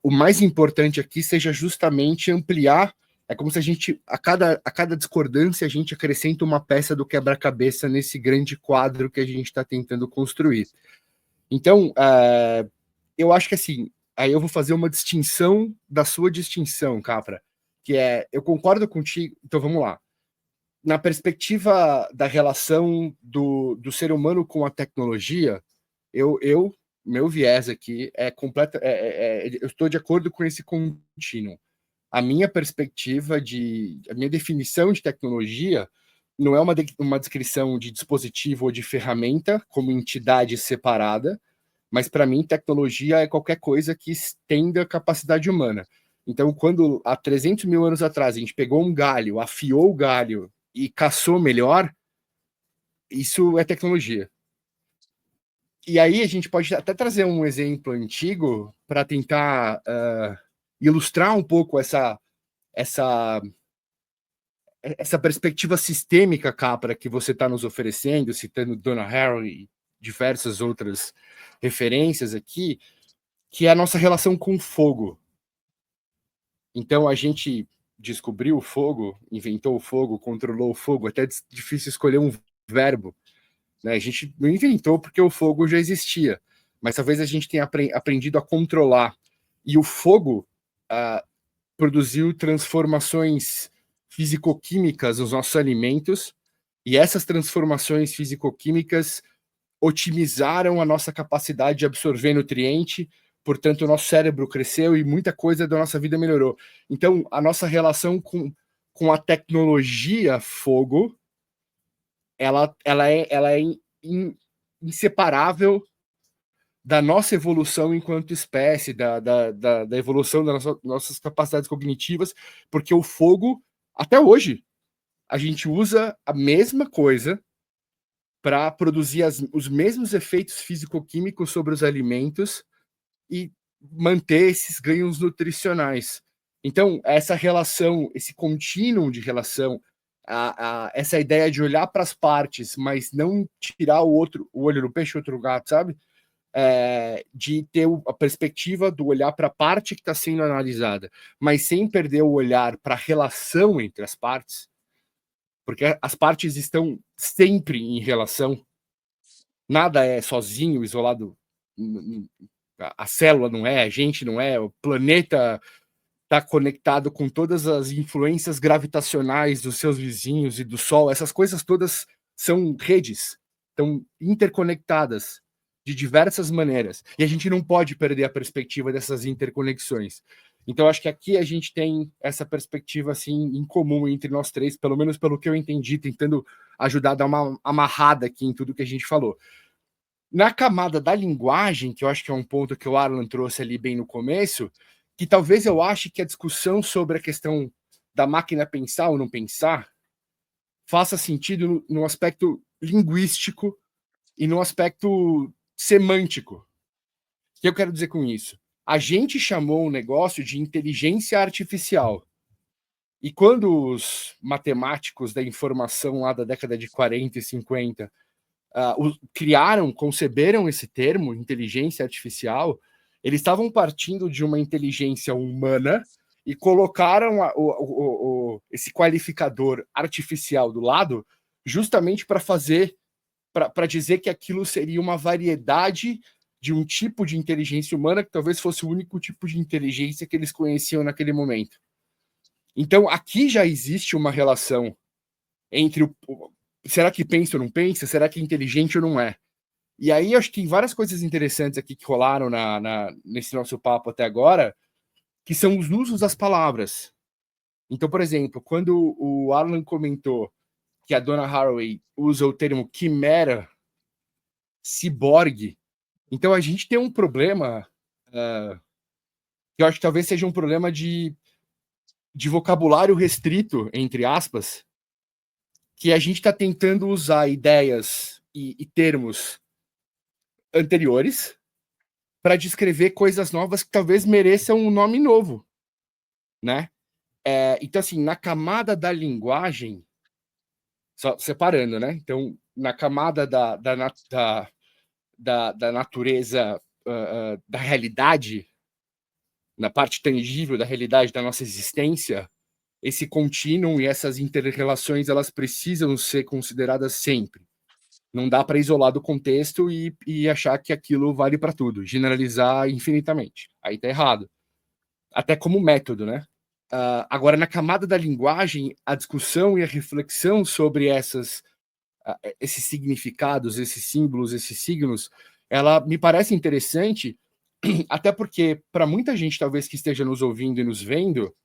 o mais importante aqui seja justamente ampliar. É como se a gente, a cada discordância, a gente acrescenta uma peça do quebra-cabeça nesse grande quadro que a gente está tentando construir. Então, eu acho que assim, aí eu vou fazer uma distinção da sua distinção, Capra, que eu concordo contigo, então vamos lá. Na perspectiva da relação do ser humano com a tecnologia, meu viés aqui eu estou de acordo com esse contínuo. A minha perspectiva a minha definição de tecnologia não é uma descrição de dispositivo ou de ferramenta como entidade separada, mas para mim tecnologia é qualquer coisa que estenda a capacidade humana. Então, quando há 300 mil anos atrás a gente pegou um galho, afiou o galho e caçou melhor, isso é tecnologia. E aí a gente pode até trazer um exemplo antigo para tentar ilustrar um pouco essa perspectiva sistêmica, Capra, que você está nos oferecendo, citando Donna Haraway e diversas outras referências aqui, que é a nossa relação com o fogo. Então, a gente descobriu o fogo, inventou o fogo, controlou o fogo, até difícil escolher um verbo, né? A gente não inventou porque o fogo já existia, mas talvez a gente tenha aprendido a controlar. E o fogo produziu transformações fisicoquímicas nos nossos alimentos, e essas transformações fisicoquímicas otimizaram a nossa capacidade de absorver nutriente, portanto, o nosso cérebro cresceu e muita coisa da nossa vida melhorou. Então, a nossa relação com a tecnologia fogo, ela é inseparável da nossa evolução enquanto espécie, da evolução das nossas capacidades cognitivas, porque o fogo, até hoje, a gente usa a mesma coisa para produzir os mesmos efeitos físico-químicos sobre os alimentos e manter esses ganhos nutricionais. Então, essa relação, esse contínuo de relação, essa ideia de olhar para as partes, mas não tirar o olho do peixe, outro gato, sabe? De ter a perspectiva do olhar para a parte que está sendo analisada, mas sem perder o olhar para a relação entre as partes, porque as partes estão sempre em relação, nada é sozinho, isolado, a célula não é, a gente não é, o planeta está conectado com todas as influências gravitacionais dos seus vizinhos e do Sol, essas coisas todas são redes, estão interconectadas de diversas maneiras, e a gente não pode perder a perspectiva dessas interconexões. Então, acho que aqui a gente tem essa perspectiva assim em comum entre nós três, pelo menos pelo que eu entendi, tentando ajudar a dar uma amarrada aqui em tudo que a gente falou. Na camada da linguagem, que eu acho que é um ponto que o Arlan trouxe ali bem no começo, que talvez eu ache que a discussão sobre a questão da máquina pensar ou não pensar faça sentido no aspecto linguístico e no aspecto semântico. O que eu quero dizer com isso? A gente chamou o negócio de inteligência artificial. E quando os matemáticos da informação lá da década de 40 e 50 conceberam esse termo, inteligência artificial, eles estavam partindo de uma inteligência humana e colocaram esse qualificador artificial do lado justamente para dizer que aquilo seria uma variedade de um tipo de inteligência humana que talvez fosse o único tipo de inteligência que eles conheciam naquele momento. Então, aqui já existe uma relação entre será que pensa ou não pensa? Será que é inteligente ou não é? E aí, acho que tem várias coisas interessantes aqui que rolaram nesse nosso papo até agora, que são os usos das palavras. Então, por exemplo, quando o Arlan comentou que a Donna Haraway usa o termo quimera, ciborgue, então a gente tem um problema que eu acho que talvez seja um problema de vocabulário restrito, entre aspas, que a gente está tentando usar ideias e termos anteriores para descrever coisas novas que talvez mereçam um nome novo, né? Então, assim, na camada da linguagem, só separando, né? Então, na camada da natureza, da realidade, na parte tangível da realidade da nossa existência, esse contínuo e essas interrelações, elas precisam ser consideradas sempre. Não dá para isolar do contexto e achar que aquilo vale para tudo, generalizar infinitamente. Aí tá errado. Até como método, né? Agora, na camada da linguagem, a discussão e a reflexão sobre esses significados, esses símbolos, esses signos, ela me parece interessante, até porque, para muita gente, talvez, que esteja nos ouvindo e nos vendo,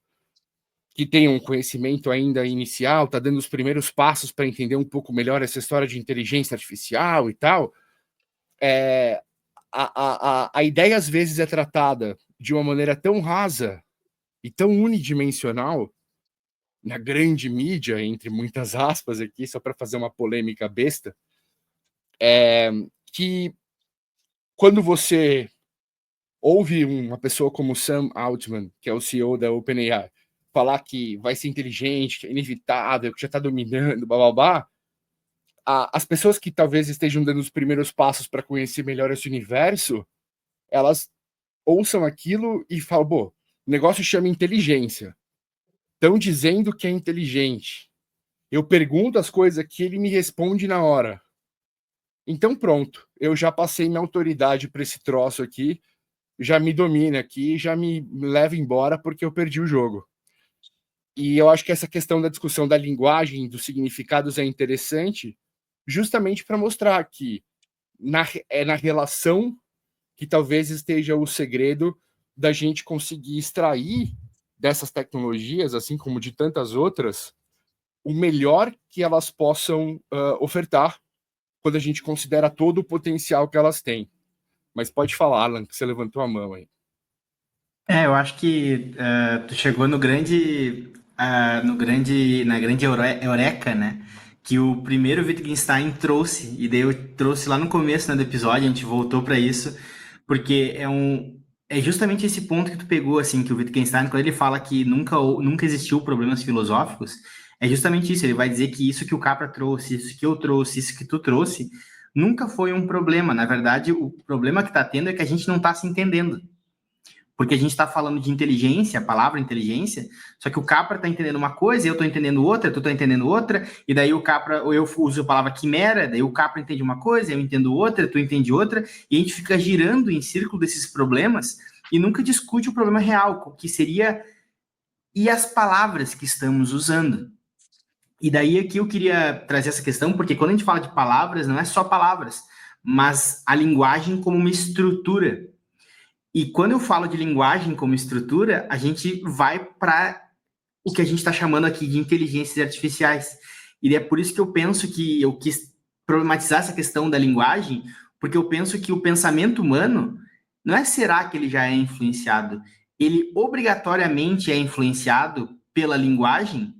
que tem um conhecimento ainda inicial, está dando os primeiros passos para entender um pouco melhor essa história de inteligência artificial e tal, a ideia às vezes é tratada de uma maneira tão rasa e tão unidimensional na grande mídia, entre muitas aspas aqui, só para fazer uma polêmica besta, que quando você ouve uma pessoa como Sam Altman, que é o CEO da OpenAI, falar que vai ser inteligente, que é inevitável, que já está dominando, blá, blá, blá, as pessoas que talvez estejam dando os primeiros passos para conhecer melhor esse universo, elas ouçam aquilo e falam, o negócio chama inteligência. Estão dizendo que é inteligente. Eu pergunto as coisas aqui, ele me responde na hora. Então pronto, eu já passei minha autoridade para esse troço aqui, já me domina aqui, já me leva embora porque eu perdi o jogo. E eu acho que essa questão da discussão da linguagem, dos significados é interessante, justamente para mostrar que é na relação que talvez esteja o segredo da gente conseguir extrair dessas tecnologias, assim como de tantas outras, o melhor que elas possam ofertar quando a gente considera todo o potencial que elas têm. Mas pode falar, Alan, que você levantou a mão aí. Eu acho que tu chegou na grande eureka, né? Que o primeiro Wittgenstein trouxe, e daí eu trouxe lá no começo, né, do episódio, a gente voltou para isso, porque é justamente esse ponto que tu pegou, assim, que o Wittgenstein, quando ele fala que nunca existiu problemas filosóficos, é justamente isso, ele vai dizer que isso que o Capra trouxe, isso que eu trouxe, isso que tu trouxe, nunca foi um problema. Na verdade, o problema que está tendo é que a gente não está se entendendo. Porque a gente está falando de inteligência, a palavra inteligência, só que o Capra está entendendo uma coisa, eu estou entendendo outra, tu está entendendo outra, e daí o Capra, ou eu uso a palavra quimera, daí o Capra entende uma coisa, eu entendo outra, tu entende outra, e a gente fica girando em círculo desses problemas e nunca discute o problema real, que seria e as palavras que estamos usando. E daí aqui eu queria trazer essa questão, porque quando a gente fala de palavras, não é só palavras, mas a linguagem como uma estrutura. E quando eu falo de linguagem como estrutura, a gente vai para o que a gente está chamando aqui de inteligências artificiais. E é por isso que eu penso que eu quis problematizar essa questão da linguagem, porque eu penso que o pensamento humano não é será que ele já é influenciado, ele obrigatoriamente é influenciado pela linguagem,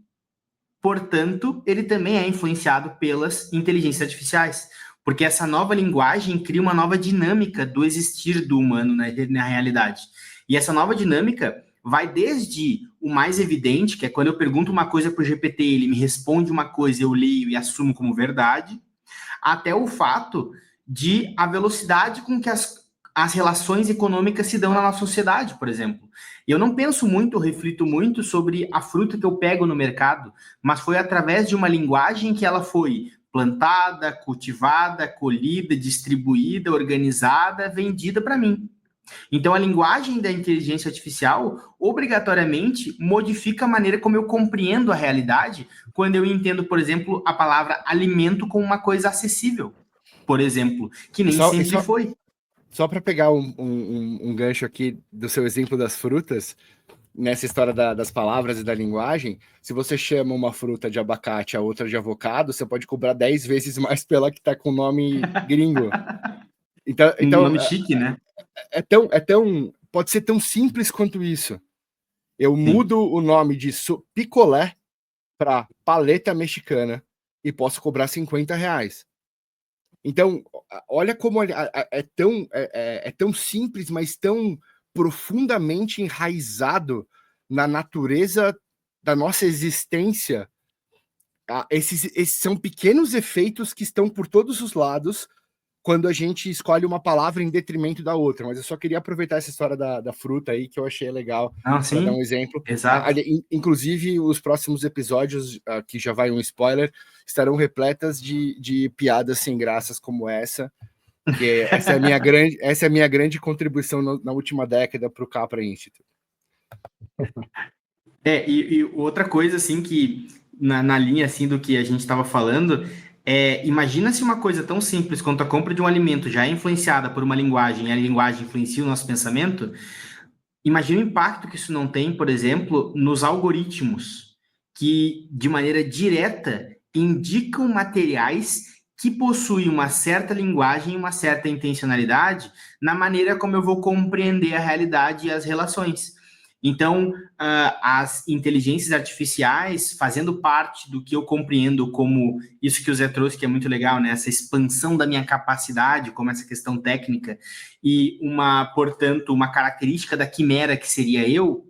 portanto, ele também é influenciado pelas inteligências artificiais. Porque essa nova linguagem cria uma nova dinâmica do existir do humano na realidade. E essa nova dinâmica vai desde o mais evidente, que é quando eu pergunto uma coisa para o GPT, ele me responde uma coisa, eu leio e assumo como verdade, até o fato de a velocidade com que as relações econômicas se dão na nossa sociedade, por exemplo. E eu não penso muito, eu reflito muito sobre a fruta que eu pego no mercado, mas foi através de uma linguagem que ela foi plantada, cultivada, colhida, distribuída, organizada, vendida para mim. Então, a linguagem da inteligência artificial obrigatoriamente modifica a maneira como eu compreendo a realidade quando eu entendo, por exemplo, a palavra alimento como uma coisa acessível, por exemplo, que nem sempre foi. Só para pegar um gancho aqui do seu exemplo das frutas, nessa história das palavras e da linguagem, se você chama uma fruta de abacate, a outra de avocado, você pode cobrar 10 vezes mais pela que está com o nome gringo. Então, Um nome chique, né? Pode ser tão simples quanto isso. Eu mudo o nome de picolé para paleta mexicana e posso cobrar R$50. Então, olha como é tão simples, mas tão profundamente enraizado na natureza da nossa existência. Esses são pequenos efeitos que estão por todos os lados quando a gente escolhe uma palavra em detrimento da outra. Mas eu só queria aproveitar essa história da fruta aí, que eu achei legal, para dar um exemplo. Exato. Inclusive, os próximos episódios, que já vai um spoiler, estarão repletas de piadas sem graças como essa, que essa é a minha grande contribuição na última década para o Capra Institute. E outra coisa, assim, que na linha, assim, do que a gente estava falando, imagina se uma coisa tão simples quanto a compra de um alimento já é influenciada por uma linguagem, e a linguagem influencia o nosso pensamento, imagina o impacto que isso não tem, por exemplo, nos algoritmos, que, de maneira direta, indicam materiais que possuem uma certa linguagem e uma certa intencionalidade na maneira como eu vou compreender a realidade e as relações. Então, as inteligências artificiais, fazendo parte do que eu compreendo como isso que o Zé trouxe, que é muito legal, né? Essa expansão da minha capacidade, como essa questão técnica, e portanto, uma característica da quimera que seria eu,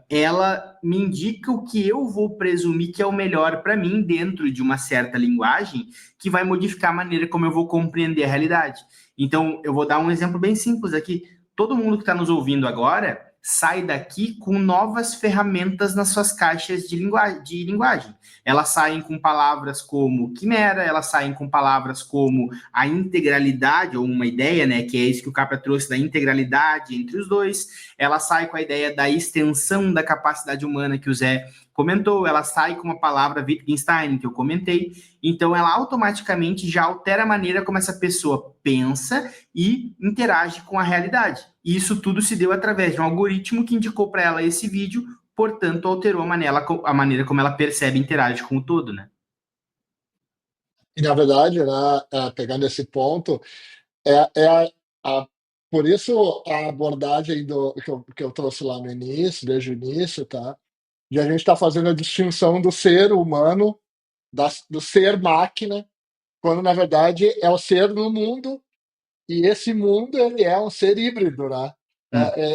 ela me indica o que eu vou presumir que é o melhor para mim dentro de uma certa linguagem que vai modificar a maneira como eu vou compreender a realidade. Então, eu vou dar um exemplo bem simples aqui. Todo mundo que está nos ouvindo agora sai daqui com novas ferramentas nas suas caixas de linguagem. Elas saem com palavras como quimera, elas saem com palavras como a integralidade, ou uma ideia, né, que é isso que o Capra trouxe, da integralidade entre os dois. Ela sai com a ideia da extensão da capacidade humana, que o Zé comentou, ela sai com a palavra Wittgenstein, que eu comentei. Então, ela automaticamente já altera a maneira como essa pessoa pensa e interage com a realidade. E isso tudo se deu através de um algoritmo que indicou para ela esse vídeo, portanto, alterou a maneira como ela percebe e interage com o todo, né? E, na verdade, né, pegando esse ponto, é por isso a abordagem que eu trouxe lá no início, desde o início, tá? E a gente está fazendo a distinção do ser humano, do ser máquina, quando na verdade é o ser no mundo, e esse mundo ele é um ser híbrido, né?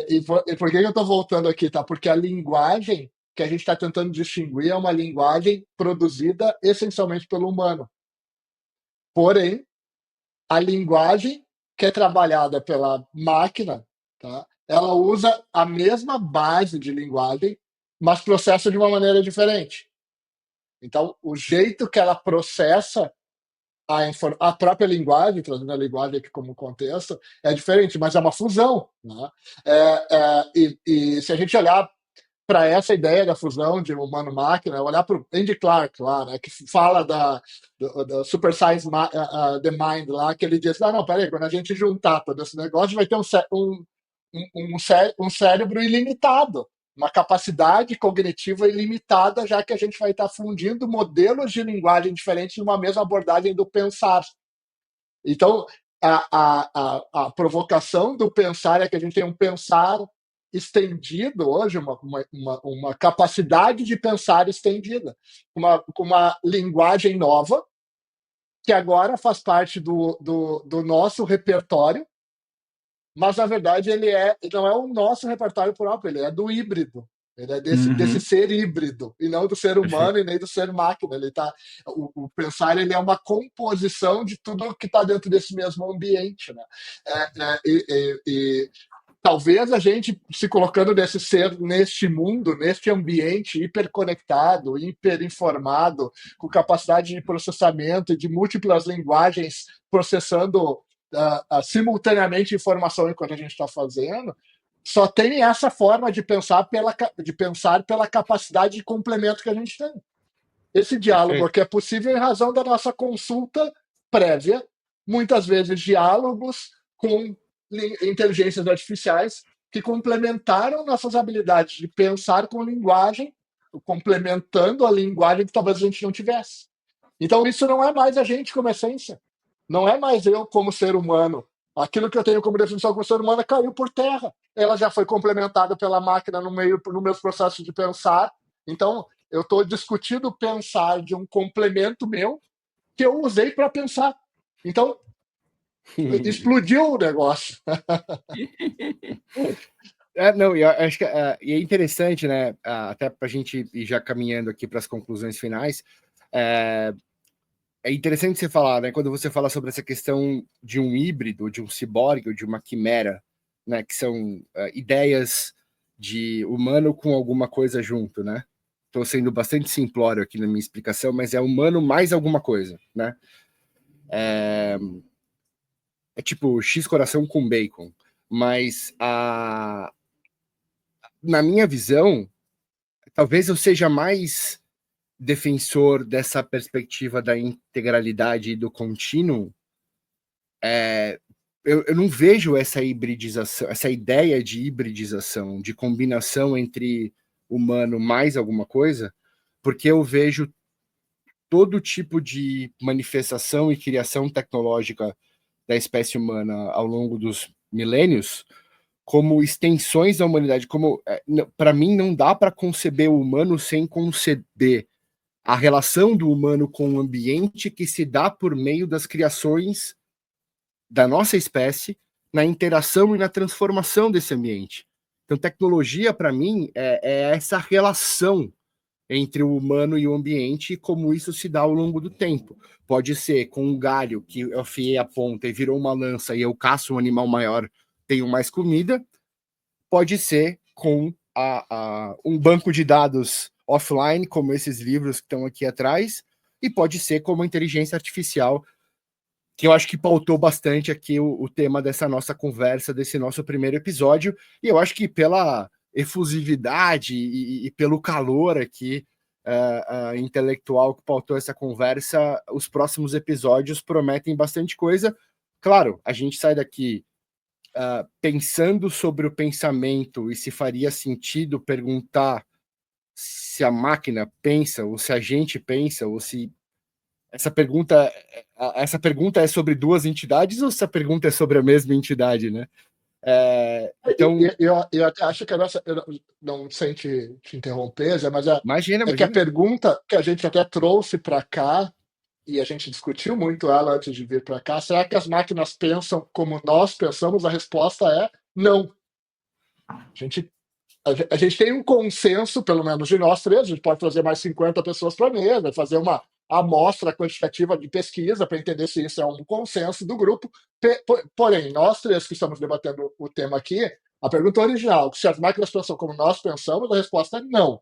E por que eu estou voltando aqui, tá? Porque a linguagem que a gente está tentando distinguir é uma linguagem produzida essencialmente pelo humano. Porém, a linguagem que é trabalhada pela máquina, tá? Ela usa a mesma base de linguagem, mas processa de uma maneira diferente. Então, o jeito que ela processa a própria linguagem, trazendo a linguagem aqui como contexto, é diferente, mas é uma fusão, né? E se a gente olhar para essa ideia da fusão de humano-máquina, olhar para o Andy Clark lá, né, que fala do Super Science The Mind lá, que ele diz, não, peraí, quando a gente juntar todo esse negócio, vai ter um cérebro ilimitado, uma capacidade cognitiva ilimitada, já que a gente vai estar fundindo modelos de linguagem diferentes numa mesma abordagem do pensar. Então, a provocação do pensar é que a gente tem um pensar estendido hoje, uma capacidade de pensar estendida, com uma linguagem nova, que agora faz parte do nosso repertório, mas na verdade ele não é o nosso repertório próprio, ele é do híbrido. Ele é desse ser híbrido, e não do ser humano. Perfeito. E nem do ser máquina. O pensar ele é uma composição de tudo que está dentro desse mesmo ambiente, né? E talvez a gente se colocando nesse ser, neste mundo, neste ambiente hiperconectado, hiperinformado, com capacidade de processamento e de múltiplas linguagens processando simultaneamente informação enquanto a gente está fazendo, só tem essa forma de pensar pela capacidade de complemento que a gente tem. Esse diálogo que é possível em razão da nossa consulta prévia, muitas vezes diálogos com inteligências artificiais que complementaram nossas habilidades de pensar com linguagem, complementando a linguagem que talvez a gente não tivesse. Então, isso não é mais a gente como essência. Não é mais eu como ser humano. Aquilo que eu tenho como definição como ser humano caiu por terra. Ela já foi complementada pela máquina no meus processos de pensar. Então, eu estou discutindo pensar de um complemento meu que eu usei para pensar. Então, explodiu o negócio. Não, eu acho que e é interessante, né? Até para a gente ir já caminhando aqui para as conclusões finais. É interessante você falar, né? Quando você fala sobre essa questão de um híbrido, de um ciborgue ou de uma quimera, né? Que são ideias de humano com alguma coisa junto, né? Estou sendo bastante simplório aqui na minha explicação, mas é humano mais alguma coisa, né? É tipo X coração com bacon. Mas na minha visão, talvez eu seja mais defensor dessa perspectiva da integralidade e do contínuo. Eu não vejo essa hibridização, essa ideia de hibridização, de combinação entre humano mais alguma coisa, porque eu vejo todo tipo de manifestação e criação tecnológica da espécie humana ao longo dos milênios como extensões da humanidade. Como para mim não dá para conceber o humano sem conceber a relação do humano com o ambiente que se dá por meio das criações da nossa espécie na interação e na transformação desse ambiente. Então, tecnologia, para mim, é essa relação entre o humano e o ambiente e como isso se dá ao longo do tempo. Pode ser com um galho que eu afiei a ponta e virou uma lança e eu caço um animal maior, tenho mais comida. Pode ser com um banco de dados offline, como esses livros que estão aqui atrás, e pode ser como inteligência artificial, que eu acho que pautou bastante aqui o tema dessa nossa conversa, desse nosso primeiro episódio, e eu acho que pela efusividade e pelo calor aqui intelectual que pautou essa conversa, os próximos episódios prometem bastante coisa. Claro, a gente sai daqui pensando sobre o pensamento e se faria sentido perguntar se a máquina pensa, ou se a gente pensa, ou se essa pergunta é sobre duas entidades ou essa pergunta é sobre a mesma entidade, né? Então... Eu até acho que a nossa... não sei te interromper, Zé, mas imagina. Que a pergunta que a gente até trouxe para cá, e a gente discutiu muito ela antes de vir para cá, será que as máquinas pensam como nós pensamos? A resposta é não. A gente tem um consenso, pelo menos de nós três, a gente pode trazer mais 50 pessoas para a mesa, fazer uma amostra quantitativa de pesquisa para entender se isso é um consenso do grupo. Porém, nós três que estamos debatendo o tema aqui, a pergunta original, se as máquinas pensam como nós pensamos, a resposta é não.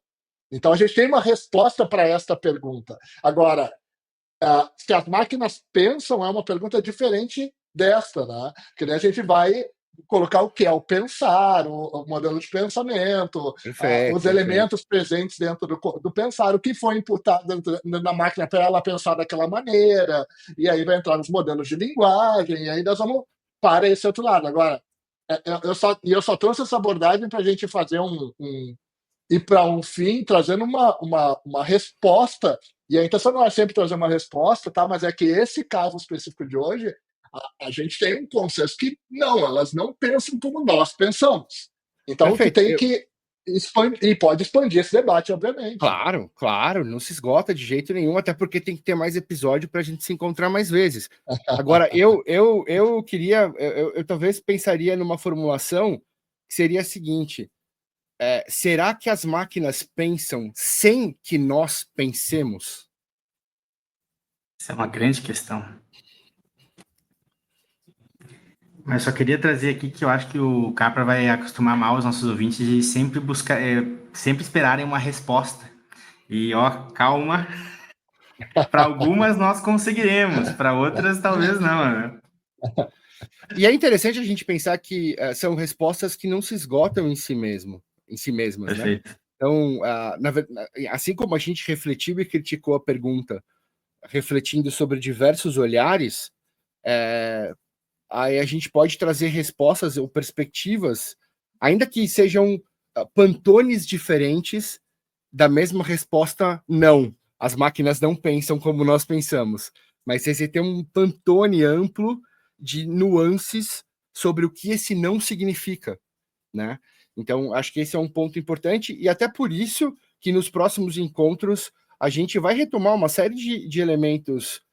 Então, a gente tem uma resposta para esta pergunta. Agora, se as máquinas pensam, é uma pergunta diferente desta, né? Porque daí a gente vai colocar o que é o pensar, o modelo de pensamento, os elementos presentes dentro do pensar, o que foi imputado na máquina para ela pensar daquela maneira, e aí vai entrar nos modelos de linguagem, e aí nós vamos para esse outro lado. Agora, eu só trouxe essa abordagem para a gente fazer ir para um fim, trazendo uma resposta, e a intenção não é sempre trazer uma resposta, tá? Mas é que esse caso específico de hoje, a gente tem um consenso que não, elas não pensam como nós pensamos. Então, que tem que expandir, e pode expandir esse debate, obviamente. Claro, não se esgota de jeito nenhum, até porque tem que ter mais episódio para a gente se encontrar mais vezes. Agora, eu talvez pensaria numa formulação que seria a seguinte: será que as máquinas pensam sem que nós pensemos? Essa é uma grande questão. Mas só queria trazer aqui que eu acho que o Capra vai acostumar mal os nossos ouvintes de sempre buscar, sempre esperarem uma resposta. E calma. Para algumas nós conseguiremos, para outras talvez não, né? E é interessante a gente pensar que são respostas que não se esgotam em si mesmas, Perfeito. né? Então, assim como a gente refletiu e criticou a pergunta, refletindo sobre diversos olhares, aí a gente pode trazer respostas ou perspectivas, ainda que sejam pantones diferentes da mesma resposta não. As máquinas não pensam como nós pensamos, mas você tem um pantone amplo de nuances sobre o que esse não significa, né? Então, acho que esse é um ponto importante, e até por isso que nos próximos encontros a gente vai retomar uma série de elementos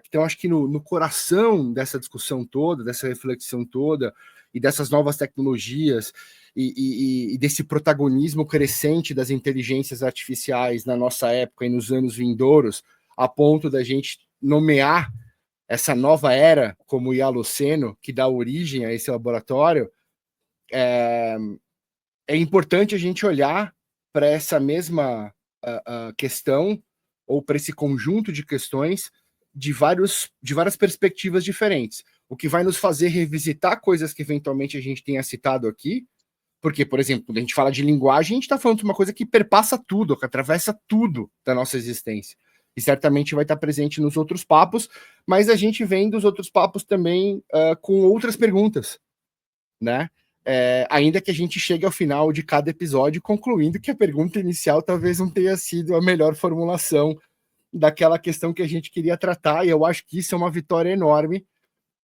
que estão, acho que, no coração dessa discussão toda, dessa reflexão toda, e dessas novas tecnologias, e desse protagonismo crescente das inteligências artificiais na nossa época e nos anos vindouros, a ponto da gente nomear essa nova era como o Ialoceno, que dá origem a esse laboratório. É importante a gente olhar para essa mesma questão, ou para esse conjunto de questões, de várias perspectivas diferentes, o que vai nos fazer revisitar coisas que eventualmente a gente tenha citado aqui, porque, por exemplo, quando a gente fala de linguagem, a gente está falando de uma coisa que perpassa tudo, que atravessa tudo da nossa existência, e certamente vai estar presente nos outros papos, mas a gente vem dos outros papos também com outras perguntas, né? Ainda que a gente chegue ao final de cada episódio concluindo que a pergunta inicial talvez não tenha sido a melhor formulação daquela questão que a gente queria tratar, e eu acho que isso é uma vitória enorme,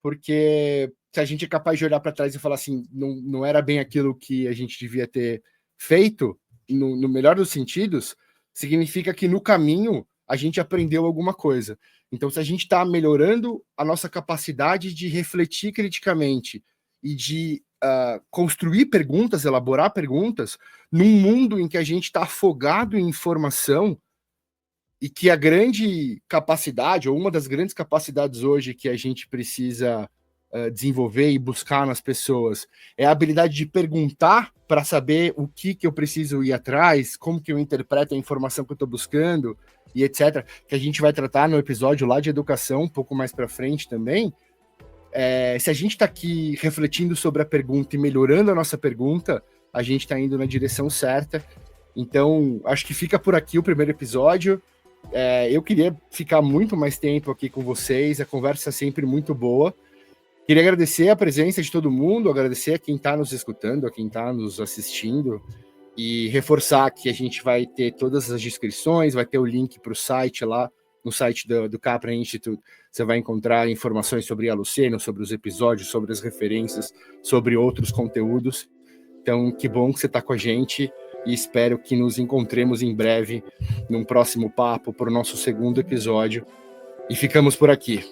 porque se a gente é capaz de olhar para trás e falar assim, não era bem aquilo que a gente devia ter feito, no melhor dos sentidos, significa que no caminho a gente aprendeu alguma coisa. Então, se a gente está melhorando a nossa capacidade de refletir criticamente e de construir perguntas, elaborar perguntas, num mundo em que a gente está afogado em informação, e que a grande capacidade, ou uma das grandes capacidades hoje que a gente precisa desenvolver e buscar nas pessoas. É a habilidade de perguntar para saber o que eu preciso ir atrás, como que eu interpreto a informação que eu estou buscando, e etc., que a gente vai tratar no episódio lá de educação, um pouco mais para frente também. Se a gente está aqui refletindo sobre a pergunta e melhorando a nossa pergunta, a gente está indo na direção certa. Então, acho que fica por aqui o primeiro episódio. Eu queria ficar muito mais tempo aqui com vocês, a conversa é sempre muito boa. Queria agradecer a presença de todo mundo, agradecer a quem está nos escutando, a quem está nos assistindo, e reforçar que a gente vai ter todas as descrições, vai ter o link para o site lá, no site do Capra Institute. Você vai encontrar informações sobre a Lucena, sobre os episódios, sobre as referências, sobre outros conteúdos. Então, que bom que você está com a gente e espero que nos encontremos em breve num próximo papo para o nosso segundo episódio. E ficamos por aqui.